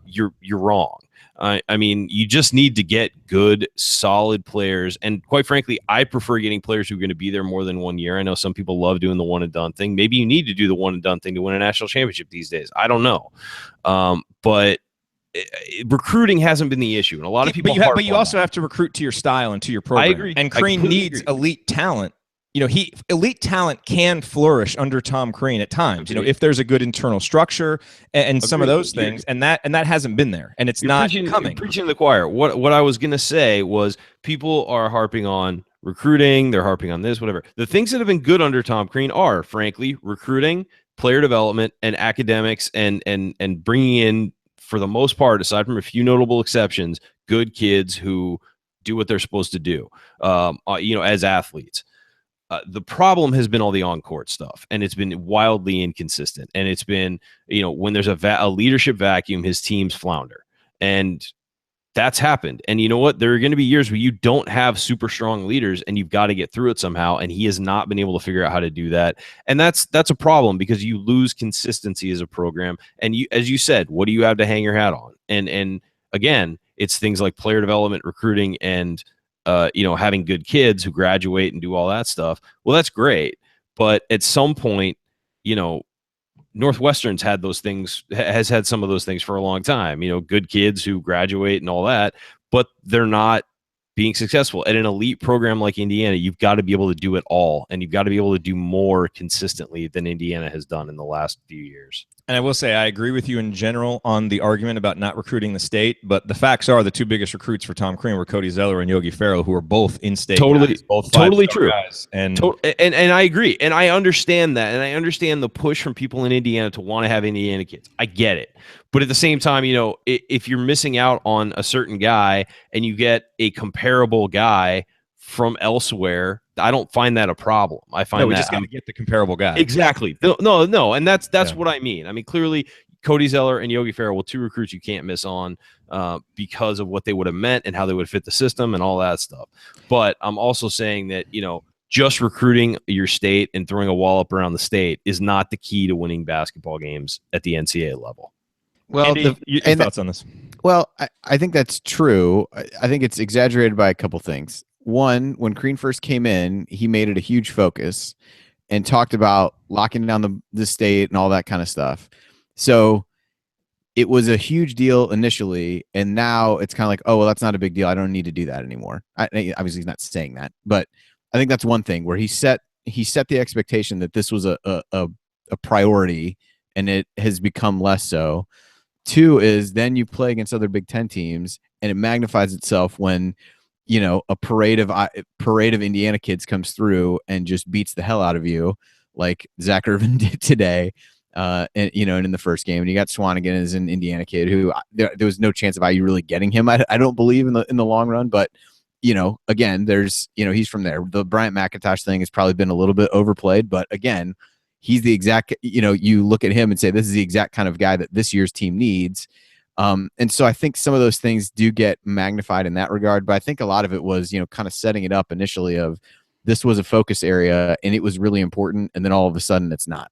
you're wrong. I mean, you just need to get good, solid players. And quite frankly, I prefer getting players who are going to be there more than 1 year. I know some people love doing the one and done thing. Maybe you need to do the one and done thing to win a national championship these days. I don't know. But recruiting hasn't been the issue. And a lot of people, but you also have to recruit to your style and to your program. I agree. And Crean needs elite talent. Elite talent can flourish under Tom Crean at times, if there's a good internal structure and some of those things, and that hasn't been there, and you're not coming. You're preaching to the choir. What I was going to say was people are harping on recruiting, they're harping on this, whatever. The things that have been good under Tom Crean are, frankly, recruiting, player development, and academics, and bringing in, for the most part, aside from a few notable exceptions, good kids who do what they're supposed to do, as athletes. The problem has been all the on-court stuff, and it's been wildly inconsistent. And it's been, when there's a leadership vacuum, his teams flounder. And that's happened. And you know what? There are going to be years where you don't have super strong leaders, and you've got to get through it somehow. And he has not been able to figure out how to do that. And that's a problem because you lose consistency as a program. And as you said, what do you have to hang your hat on? And again, it's things like player development, recruiting, and having good kids who graduate and do all that stuff. Well, that's great. But at some point, Northwestern's had those things, has had some of those things for a long time, good kids who graduate and all that, but they're not being successful at an elite program like Indiana. You've got to be able to do it all, and you've got to be able to do more consistently than Indiana has done in the last few years. And I will say I agree with you in general on the argument about not recruiting the state, but the facts are the two biggest recruits for Tom Crean were Cody Zeller and Yogi Ferrell, who are both in-state guys, both totally true guys. And I agree, and I understand that, and I understand the push from people in Indiana to want to have Indiana kids. I get it, but at the same time, if you're missing out on a certain guy and you get a comparable guy from elsewhere, I don't find that a problem. I find we that just got to get the comparable guy. Exactly. No, and that's what I mean. I mean, clearly, Cody Zeller and Yogi Ferrell were two recruits you can't miss on because of what they would have meant and how they would fit the system and all that stuff. But I'm also saying that just recruiting your state and throwing a wall up around the state is not the key to winning basketball games at the NCAA level. Well, Andy, your thoughts on this? Well, I think that's true. I think it's exaggerated by a couple things. One, when Crean first came in, he made it a huge focus and talked about locking down the state and all that kind of stuff. So it was a huge deal initially, and now it's kind of like, oh, well, that's not a big deal. I don't need to do that anymore. Obviously, he's not saying that, but I think that's one thing where he set the expectation that this was a priority, and it has become less so. Two is then you play against other Big Ten teams, and it magnifies itself when a parade of Indiana kids comes through and just beats the hell out of you, like Zach Irvin did today, and in the first game. And you got Swanigan as an Indiana kid who there was no chance of IU really getting him. I don't believe in the long run, but again, there's he's from there. The Bryant McIntosh thing has probably been a little bit overplayed, but again, he's the exact. You look at him and say this is the exact kind of guy that this year's team needs. And so I think some of those things do get magnified in that regard, but I think a lot of it was, kind of setting it up initially of this was a focus area and it was really important. And then all of a sudden it's not.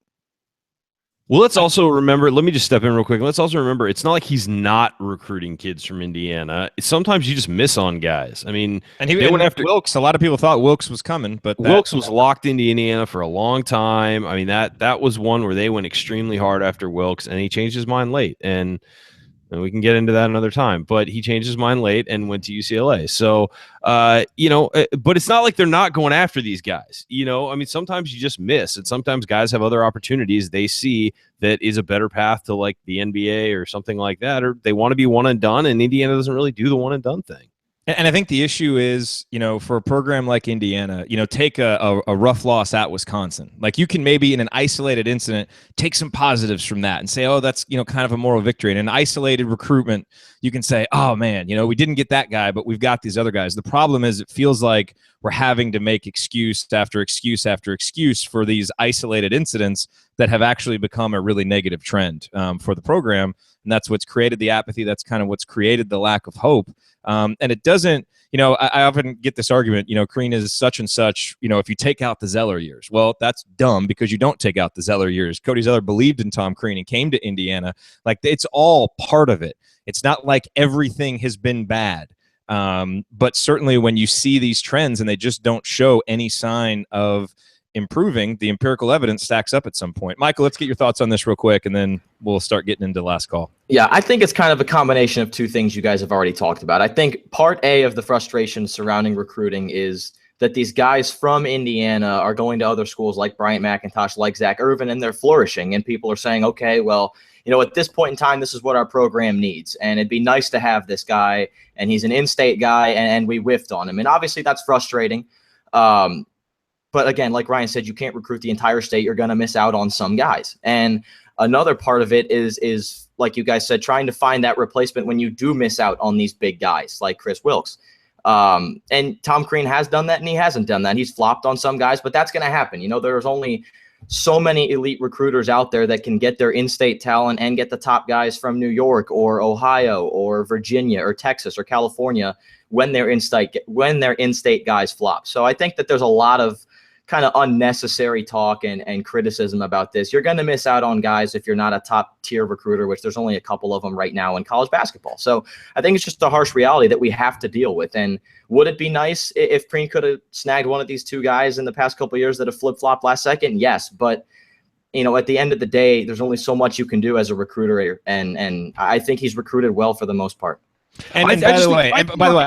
Well, let's also remember, let me just step in real quick. Let's also remember, it's not like he's not recruiting kids from Indiana. Sometimes you just miss on guys. I mean, and he went after Wilkes. A lot of people thought Wilkes was coming, but Wilkes was locked into Indiana for a long time. I mean, that was one where they went extremely hard after Wilkes, and he changed his mind late. And we can get into that another time, but he changed his mind late and went to UCLA. So, but it's not like they're not going after these guys. I mean, sometimes you just miss, and sometimes guys have other opportunities they see that is a better path to like the NBA or something like that, or they want to be one and done, and Indiana doesn't really do the one and done thing. And I think the issue is, for a program like Indiana, take a rough loss at Wisconsin. Like you can maybe in an isolated incident take some positives from that and say, oh, that's, kind of a moral victory. In an isolated recruitment, you can say, oh, man, we didn't get that guy, but we've got these other guys. The problem is it feels like we're having to make excuse after excuse after excuse for these isolated incidents that have actually become a really negative trend for the program. And that's what's created the apathy. That's kind of what's created the lack of hope. And it doesn't, I often get this argument, Crean is such and such, if you take out the Zeller years. Well, that's dumb because you don't take out the Zeller years. Cody Zeller believed in Tom Crean and came to Indiana. Like it's all part of it. It's not like everything has been bad. But certainly when you see these trends and they just don't show any sign of improving, the empirical evidence stacks up at some point. Michael, let's get your thoughts on this real quick, and then we'll start getting into last call. Yeah, I think it's kind of a combination of two things you guys have already talked about. I think part A of the frustration surrounding recruiting is that these guys from Indiana are going to other schools like Bryant McIntosh, like Zach Irvin, and they're flourishing. And people are saying, okay, well, at this point in time, this is what our program needs. And it'd be nice to have this guy, and he's an in-state guy, and we whiffed on him. And obviously that's frustrating. But again, like Ryan said, you can't recruit the entire state. You're going to miss out on some guys. And another part of it is like you guys said, trying to find that replacement when you do miss out on these big guys like Chris Wilkes. And Tom Crean has done that and he hasn't done that. He's flopped on some guys, but that's going to happen. There's only so many elite recruiters out there that can get their in-state talent and get the top guys from New York or Ohio or Virginia or Texas or California when their in-state guys flop. So I think that there's a lot of kind of unnecessary talk and criticism about this. You're going to miss out on guys if you're not a top tier recruiter, which there's only a couple of them right now in college basketball. So I think it's just a harsh reality that we have to deal with. And would it be nice if Crean could have snagged one of these two guys in the past couple of years that have flip-flopped last second? Yes. But, at the end of the day, there's only so much you can do as a recruiter. And I think he's recruited well for the most part. And by the way, I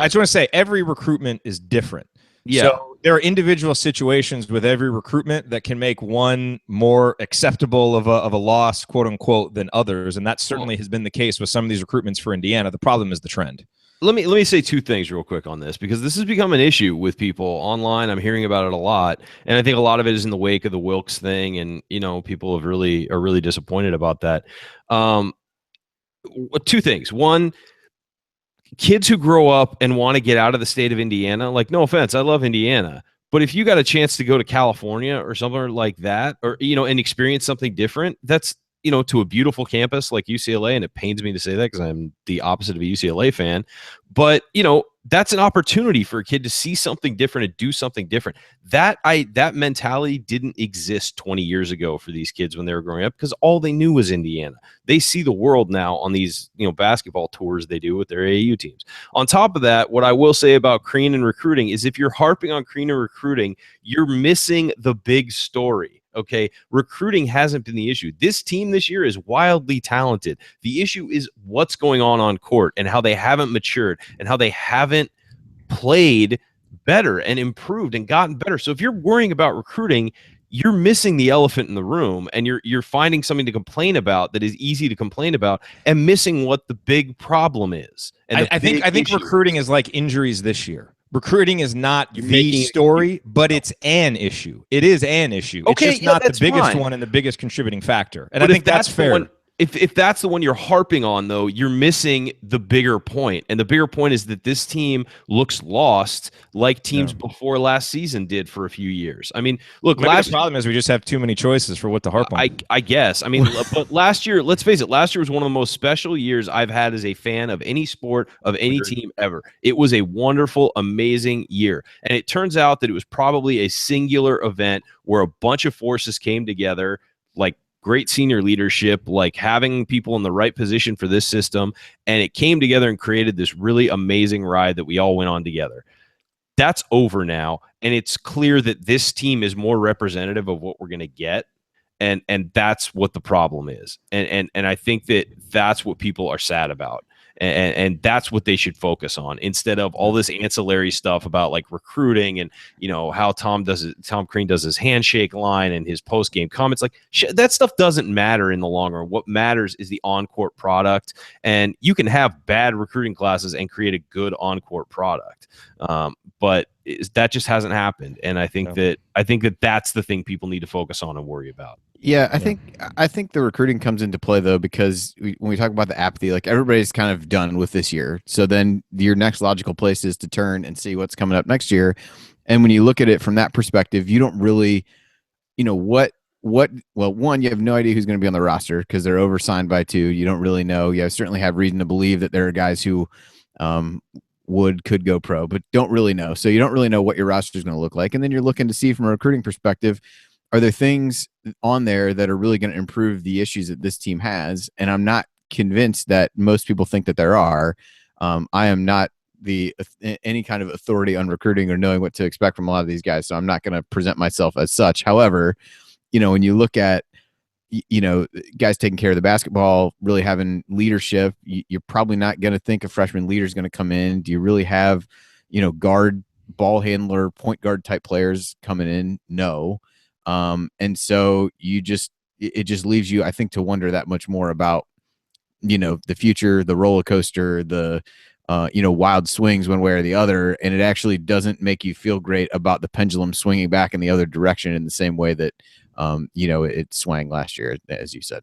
just want to say every recruitment is different. Yeah. So there are individual situations with every recruitment that can make one more acceptable of a loss, quote unquote, than others, and that certainly has been the case with some of these recruitments for Indiana. The problem is the trend. Let me say two things real quick on this, because this has become an issue with people online. I'm hearing about it a lot, and I think a lot of it is in the wake of the Wilkes thing, and people are really disappointed about that. Two things. One, kids who grow up and want to get out of the state of Indiana, like, no offense, I love Indiana, but if you got a chance to go to California or somewhere like that, or and experience something different, that's to a beautiful campus like UCLA, and it pains me to say that because I'm the opposite of a UCLA fan, but that's an opportunity for a kid to see something different and do something different. That mentality didn't exist 20 years ago for these kids when they were growing up, because all they knew was Indiana. They see the world now on these basketball tours they do with their AAU teams. On top of that, what I will say about Crean and recruiting is, if you're harping on Crean and recruiting, you're missing the big story. Okay, recruiting hasn't been the issue. This team this year is wildly talented. The issue is what's going on court, and how they haven't matured, and how they haven't played better and improved and gotten better. So if you're worrying about recruiting, you're missing the elephant in the room, and you're finding something to complain about that is easy to complain about, and missing what the big problem is. And I think recruiting is like injuries this year. Recruiting is not the story, but it's an issue. It is an issue. Okay, it's just not the biggest one and the biggest contributing factor. And I think that's fair. If that's the one you're harping on, though, you're missing the bigger point. And the bigger point is that this team looks lost, like teams before last season did for a few years. I mean, look, the problem is we just have too many choices for what to harp on. I guess. I mean, but last year, let's face it, last year was one of the most special years I've had as a fan of any sport, of any team ever. It was a wonderful, amazing year. And it turns out that it was probably a singular event where a bunch of forces came together, like great senior leadership, like having people in the right position for this system, and it came together and created this really amazing ride that we all went on together. That's over now, and it's clear that this team is more representative of what we're going to get, and that's what the problem is. And I think that that's what people are sad about. And that's what they should focus on, instead of all this ancillary stuff about like recruiting and how Tom Crean does his handshake line and his post-game comments. Like, that stuff doesn't matter in the long run. What matters is the on-court product, and you can have bad recruiting classes and create a good on-court product. But that just hasn't happened, and I think that that's the thing people need to focus on and worry about. Yeah, I think the recruiting comes into play, though, because when we talk about the apathy, like, everybody's kind of done with this year. So then your next logical place is to turn and see what's coming up next year. And when you look at it from that perspective, you don't really, well, one, you have no idea who's going to be on the roster because they're oversigned by 2. You don't really know. You certainly have reason to believe that there are guys who could go pro, but don't really know. So you don't really know what your roster is going to look like. And then you're looking to see from a recruiting perspective, are there things on there that are really going to improve the issues that this team has? And I'm not convinced that most people think that there are. I am not any kind of authority on recruiting or knowing what to expect from a lot of these guys, so I'm not going to present myself as such. However, when you look at guys taking care of the basketball, really having leadership, you're probably not going to think a freshman leader is going to come in. Do you really have guard, ball handler, point guard type players coming in? No. And so it just leaves you, I think, to wonder that much more about, the future, the roller coaster, the, wild swings one way or the other. And it actually doesn't make you feel great about the pendulum swinging back in the other direction in the same way that, it swang last year, as you said.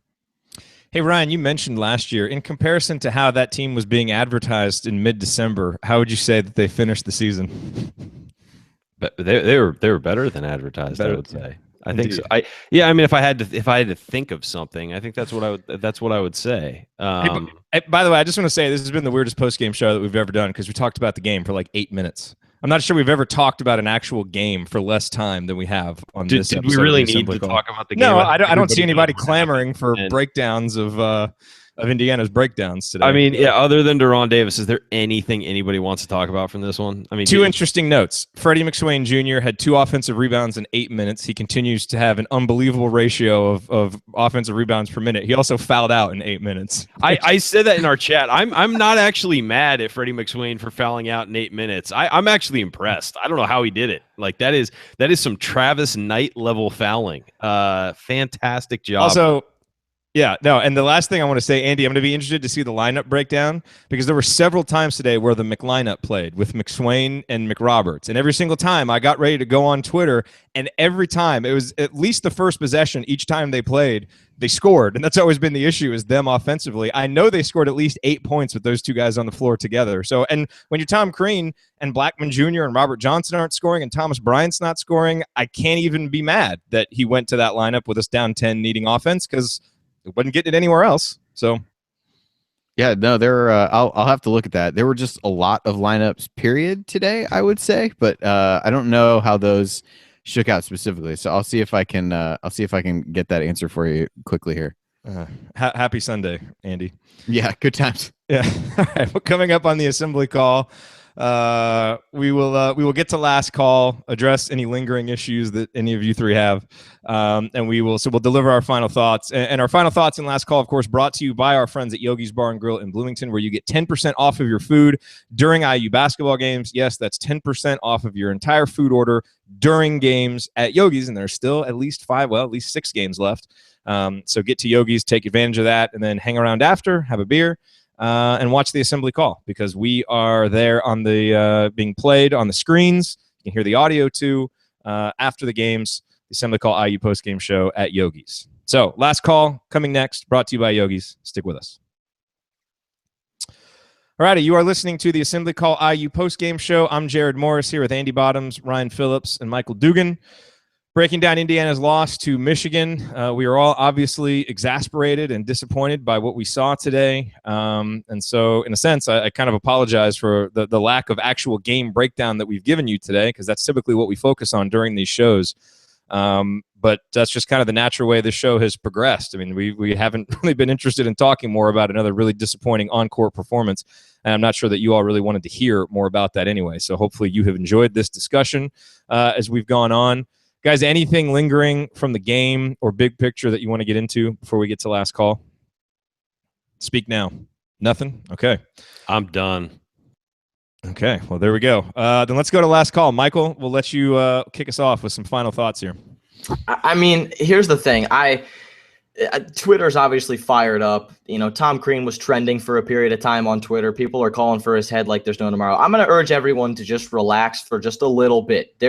Hey, Ryan, you mentioned last year, in comparison to how that team was being advertised in mid-December, how would you say that they finished the season? But they were better than advertised, I would say. I think so. I mean, if I had to think of something, I think that's what I would say. By the way, I just want to say this has been the weirdest post-game show that we've ever done, because we talked about the game for like 8 minutes. I'm not sure we've ever talked about an actual game for less time than we have on this episode. Did we really need to talk about the game? No, I don't see anybody clamoring for breakdowns of of Indiana's breakdowns today. I mean, yeah, other than Deron Davis, is there anything anybody wants to talk about from this one? I mean, two interesting notes. Freddie McSwain Jr. had 2 offensive rebounds in 8 minutes. He continues to have an unbelievable ratio of offensive rebounds per minute. He also fouled out in 8 minutes. I said that in our chat. I'm not actually mad at Freddie McSwain for fouling out in 8 minutes. I'm actually impressed. I don't know how he did it. Like that is some Travis Knight level fouling. Fantastic job. Also, yeah, no, and the last thing I want to say, Andy, I'm going to be interested to see the lineup breakdown because there were several times today where the McLineup played with McSwain and McRoberts, and every single time I got ready to go on Twitter, and every time it was at least the first possession each time they played, they scored, and that's always been the issue is them offensively. I know they scored at least 8 points with those two guys on the floor together. So, and when you're Tom Crean and Blackman Jr. and Robert Johnson aren't scoring and Thomas Bryant's not scoring, I can't even be mad that he went to that lineup with us down 10 needing offense because it wasn't getting it anywhere else. So, yeah, no, I'll have to look at that. There were just a lot of lineups, period, today, I would say, but I don't know how those shook out specifically. So I'll see if I can get that answer for you quickly here. Happy Sunday, Andy. Yeah, good times. Yeah. All right. Well, coming up on the assembly call, we will get to last call, address any lingering issues that any of you three have, and we'll deliver our final thoughts. And our final thoughts in last call, of course, brought to you by our friends at Yogi's Bar and Grill in Bloomington, where you get 10% off of your food during IU basketball games. Yes, that's 10% off of your entire food order during games at Yogi's, and there's still at least 6 games left. So get to Yogi's, take advantage of that, and then hang around after, have a beer, and watch the assembly call because we are there on the being played on the screens. You can hear the audio too after the games. The assembly call IU postgame show at Yogi's. So last call coming next, brought to you by Yogi's. Stick with us. All righty, you are listening to the Assembly Call IU postgame show. I'm Jared Morris here with Andy Bottoms, Ryan Phillips, and Michael Dugan. Breaking down Indiana's loss to Michigan. We are all obviously exasperated and disappointed by what we saw today. And so, in a sense, I kind of apologize for the lack of actual game breakdown that we've given you today, because that's typically what we focus on during these shows. But that's just kind of the natural way this show has progressed. I mean, we haven't really been interested in talking more about another really disappointing on-court performance. And I'm not sure that you all really wanted to hear more about that anyway. So hopefully you have enjoyed this discussion as we've gone on. Guys, anything lingering from the game or big picture that you want to get into before we get to last call? Speak now. Nothing? Okay. I'm done. Okay, well, there we go. Then let's go to last call. Michael, we'll let you kick us off with some final thoughts here. I mean, here's the thing. Twitter's obviously fired up. You know, Tom Crean was trending for a period of time on Twitter. People are calling for his head like there's no tomorrow. I'm going to urge everyone to just relax for just a little bit.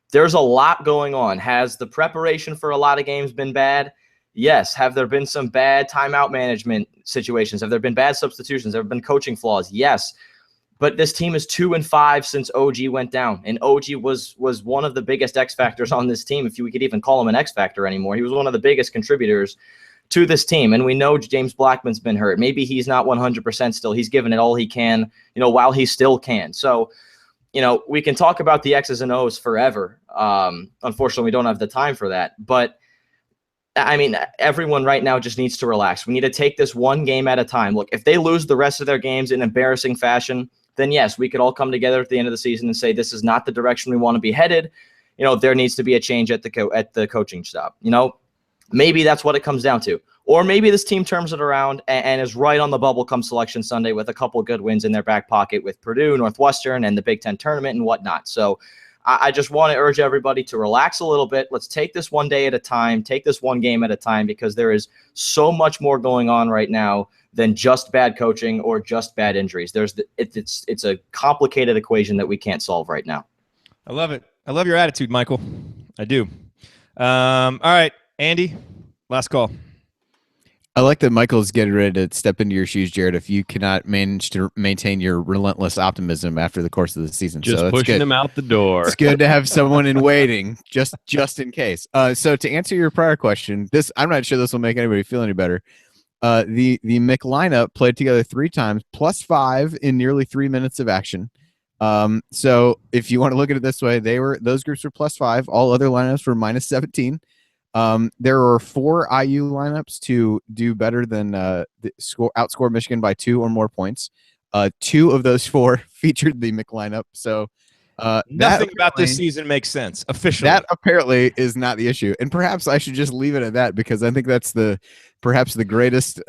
There's a lot going on. Has the preparation for a lot of games been bad? Yes. Have there been some bad timeout management situations? Have there been bad substitutions? Have there been coaching flaws? Yes. But this team is 2-5 since OG went down. And OG was one of the biggest X factors on this team, if we could even call him an X factor anymore. He was one of the biggest contributors to this team. And we know James Blackman's been hurt. Maybe he's not 100% still. He's given it all he can, while he still can. So, we can talk about the X's and O's forever. Unfortunately, we don't have the time for that. But, I mean, everyone right now just needs to relax. We need to take this one game at a time. Look, if they lose the rest of their games in embarrassing fashion, then yes, we could all come together at the end of the season and say this is not the direction we want to be headed. There needs to be a change at the coaching staff. Maybe that's what it comes down to. Or maybe this team turns it around and is right on the bubble come Selection Sunday with a couple good wins in their back pocket with Purdue, Northwestern, and the Big Ten tournament and whatnot. So I just want to urge everybody to relax a little bit. Let's take this one day at a time, take this one game at a time, because there is so much more going on right now than just bad coaching or just bad injuries. It's a complicated equation that we can't solve right now. I love it. I love your attitude, Michael. I do. All right, Andy, last call. I like that Michael's getting ready to step into your shoes, Jared, if you cannot manage to maintain your relentless optimism after the course of the season. Just so pushing him out the door. It's good to have someone in waiting, just in case. So to answer your prior question, I'm not sure this will make anybody feel any better. The McLineup played together 3 times, +5 in nearly 3 minutes of action. So if you want to look at it this way, those groups were +5. All other lineups were -17. There are 4 IU lineups to do better than outscore Michigan by 2 or more points. 2 of those 4 featured the Mick lineup. So Nothing about this season makes sense officially. That apparently is not the issue, and perhaps I should just leave it at that because I think that's perhaps the greatest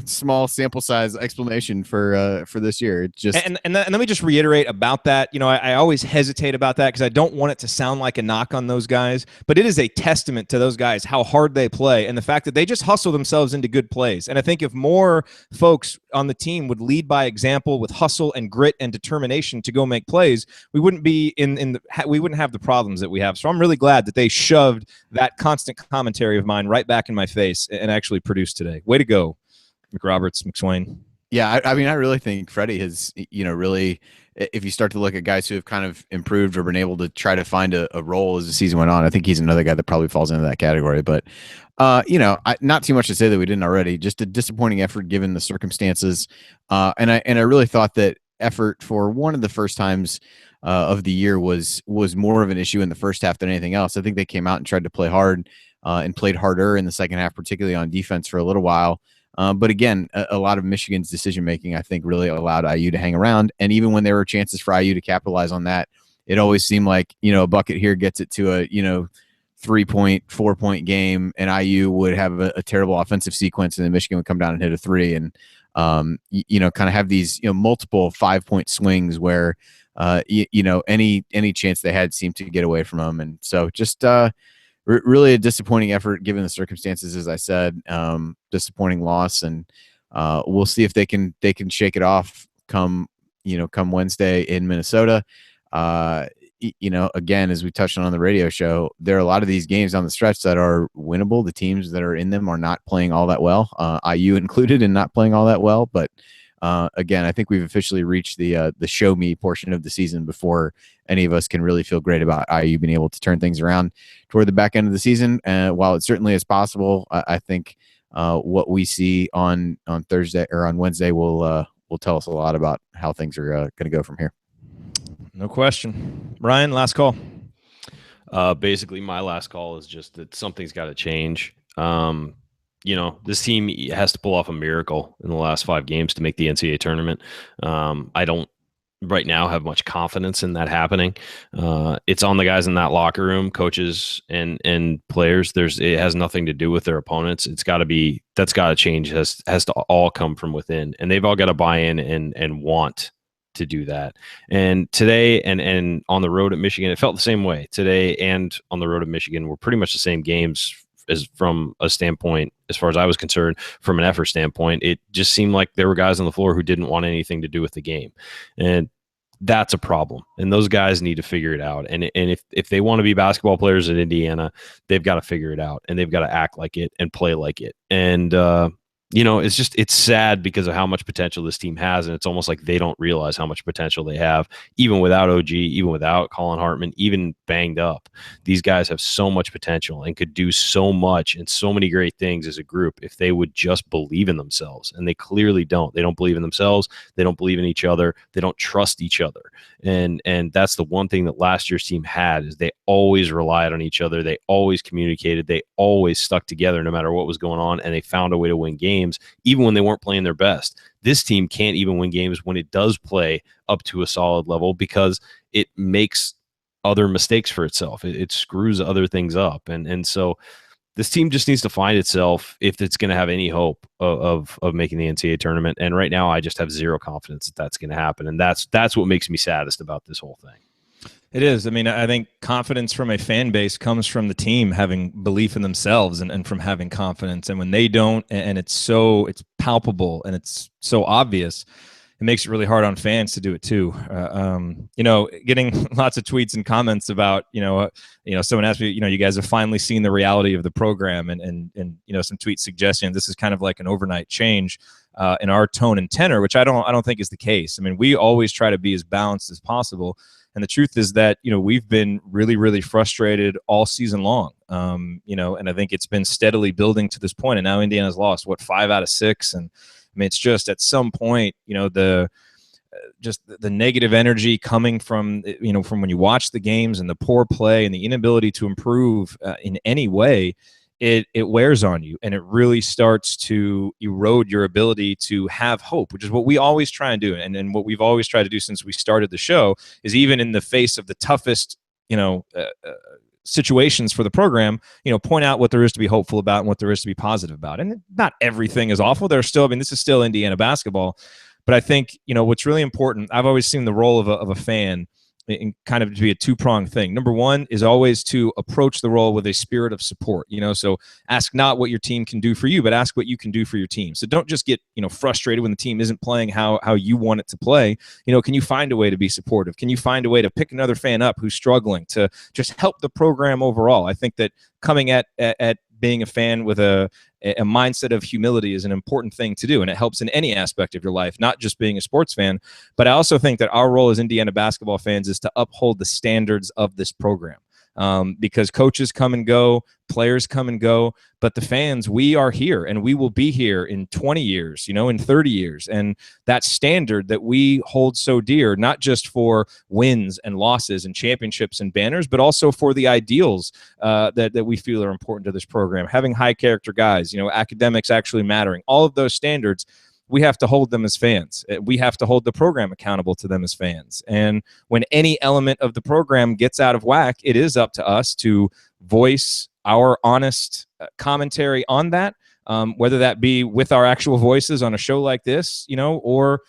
small sample size explanation for this year. It's just and let me just reiterate about that. I always hesitate about that because I don't want it to sound like a knock on those guys, but it is a testament to those guys how hard they play and the fact that they just hustle themselves into good plays. And I think if more folks on the team would lead by example with hustle and grit and determination to go make plays, we wouldn't be we wouldn't have the problems that we have. So I'm really glad that they shoved that constant commentary of mine right back in my face and actually produced today. Way to go, McRoberts, McSwain. Yeah, I mean, I really think Freddie has, really, if you start to look at guys who have kind of improved or been able to try to find a role as the season went on, I think he's another guy that probably falls into that category. But, not too much to say that we didn't already. Just a disappointing effort given the circumstances. And I really thought that effort for one of the first times of the year was more of an issue in the first half than anything else. I think they came out and tried to play hard and played harder in the second half, particularly on defense for a little while. But again, a lot of Michigan's decision-making, I think, really allowed IU to hang around. And even when there were chances for IU to capitalize on that, it always seemed like, a bucket here gets it to a, 3-point, 4-point game, and IU would have a terrible offensive sequence, and then Michigan would come down and hit a 3. And, kind of have these, multiple 5-point swings where, any chance they had seemed to get away from them. And so just really a disappointing effort given the circumstances, as I said. Disappointing loss, and we'll see if they can shake it off come Wednesday in Minnesota. Again, as we touched on the radio show, there are a lot of these games on the stretch that are winnable. The teams that are in them are not playing all that well, IU included, and not playing all that well. But again, I think we've officially reached the show me portion of the season before any of us can really feel great about IU being able to turn things around toward the back end of the season. While it certainly is possible, I think what we see on Thursday or on Wednesday will tell us a lot about how things are going to go from here. No question. Ryan, last call. Basically, my last call is just that something's got to change. This team has to pull off a miracle in the last 5 games to make the NCAA tournament. I don't right now have much confidence in that happening. It's on the guys in that locker room, coaches and players. It has nothing to do with their opponents. That's got to change. Has to all come from within, and they've all got to buy in and want to do that. And today and on the road at Michigan, it felt the same way. Today and on the road at Michigan were pretty much the same games as from a standpoint, as far as I was concerned, from an effort standpoint. It just seemed like there were guys on the floor who didn't want anything to do with the game. And that's a problem. And those guys need to figure it out. And if they want to be basketball players at Indiana, they've got to figure it out, and they've got to act like it and play like it. And, it's sad because of how much potential this team has. And it's almost like they don't realize how much potential they have, even without OG, even without Colin Hartman, even banged up. These guys have so much potential and could do so much and so many great things as a group if they would just believe in themselves. And they clearly don't. They don't believe in themselves. They don't believe in each other. They don't trust each other. And that's the one thing that last year's team had, is they always relied on each other. They always communicated. They always stuck together no matter what was going on. And they found a way to win games, even when they weren't playing their best. This team can't even win games when it does play up to a solid level, because it makes other mistakes for itself. It screws other things up. And so this team just needs to find itself if it's going to have any hope of making the NCAA tournament. And right now, I just have zero confidence that that's going to happen. And that's what makes me saddest about this whole thing. It is. I mean, I think confidence from a fan base comes from the team having belief in themselves and from having confidence. And when they don't, and it's palpable and it's so obvious, it makes it really hard on fans to do it too. Getting lots of tweets and comments about, someone asked me, you guys have finally seen the reality of the program, and some tweets suggesting this is kind of like an overnight change in our tone and tenor, which I don't think is the case. I mean, we always try to be as balanced as possible. And the truth is that, we've been really, really frustrated all season long. And I think it's been steadily building to this point. And now Indiana's lost, 5 out of 6. And I mean, it's just at some point, the just the negative energy coming from, from when you watch the games and the poor play and the inability to improve in any way, it wears on you, and it really starts to erode your ability to have hope, which is what we always try and do. And what we've always tried to do since we started the show is, even in the face of the toughest, situations for the program, point out what there is to be hopeful about and what there is to be positive about. And not everything is awful. There's still, this is still Indiana basketball. But I think, what's really important, I've always seen the role of a fan in kind of to be a two-pronged thing. Number one is always to approach the role with a spirit of support, so ask not what your team can do for you, but ask what you can do for your team. So don't just get, frustrated when the team isn't playing how you want it to play. Can you find a way to be supportive? Can you find a way to pick another fan up who's struggling, to just help the program overall? I think that coming at being a fan with a mindset of humility is an important thing to do, and it helps in any aspect of your life, not just being a sports fan. But I also think that our role as Indiana basketball fans is to uphold the standards of this program, because coaches come and go, players come and go, but the fans, we are here, and we will be here in 20 years, in 30 years. And that standard that we hold so dear, not just for wins and losses and championships and banners, but also for the ideals that we feel are important to this program. Having high character guys, academics actually mattering, all of those standards, we have to hold them as fans. We have to hold the program accountable to them as fans. And when any element of the program gets out of whack, it is up to us to voice our honest commentary on that, whether that be with our actual voices on a show like this, or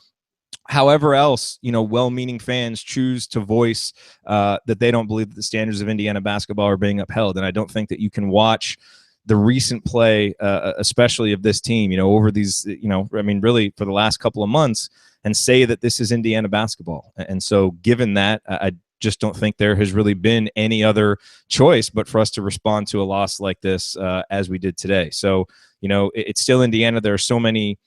however else, well-meaning fans choose to voice that they don't believe that the standards of Indiana basketball are being upheld. And I don't think that you can watch the recent play, especially of this team, over these, really for the last couple of months, and say that this is Indiana basketball. And so given that, I just don't think there has really been any other choice but for us to respond to a loss like this as we did today. So, it's still Indiana. There are so many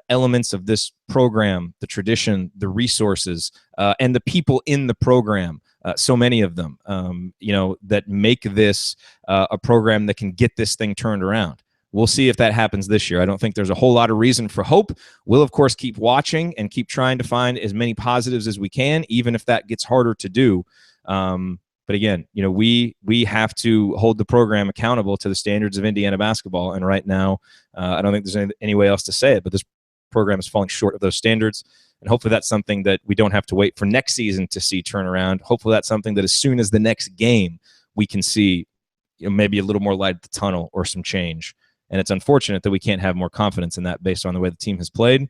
elements of this program, the tradition, the resources, and the people in the program, so many of them, that make this a program that can get this thing turned around. We'll see if that happens this year. I don't think there's a whole lot of reason for hope. We'll, of course, keep watching and keep trying to find as many positives as we can, even if that gets harder to do. But again, we have to hold the program accountable to the standards of Indiana basketball. And right now, I don't think there's any way else to say it, but this program is falling short of those standards. And hopefully that's something that we don't have to wait for next season to see turn around. Hopefully that's something that as soon as the next game, we can see maybe a little more light at the tunnel or some change. And it's unfortunate that we can't have more confidence in that based on the way the team has played.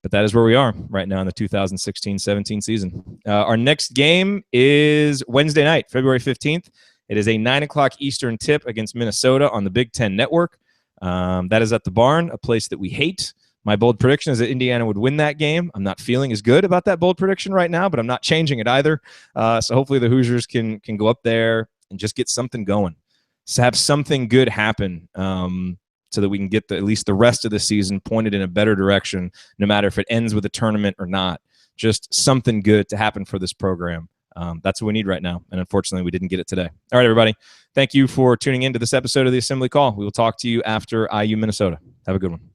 But that is where we are right now in the 2016-17 season. Our next game is Wednesday night, February 15th. It is a 9 o'clock Eastern tip against Minnesota on the Big Ten Network. That is at the Barn, a place that we hate. My bold prediction is that Indiana would win that game. I'm not feeling as good about that bold prediction right now, but I'm not changing it either. So hopefully the Hoosiers can go up there and just get something going. So have something good happen so that we can get at least the rest of the season pointed in a better direction, no matter if it ends with a tournament or not. Just something good to happen for this program. That's what we need right now. And unfortunately, we didn't get it today. All right, everybody. Thank you for tuning in to this episode of the Assembly Call. We will talk to you after IU Minnesota. Have a good one.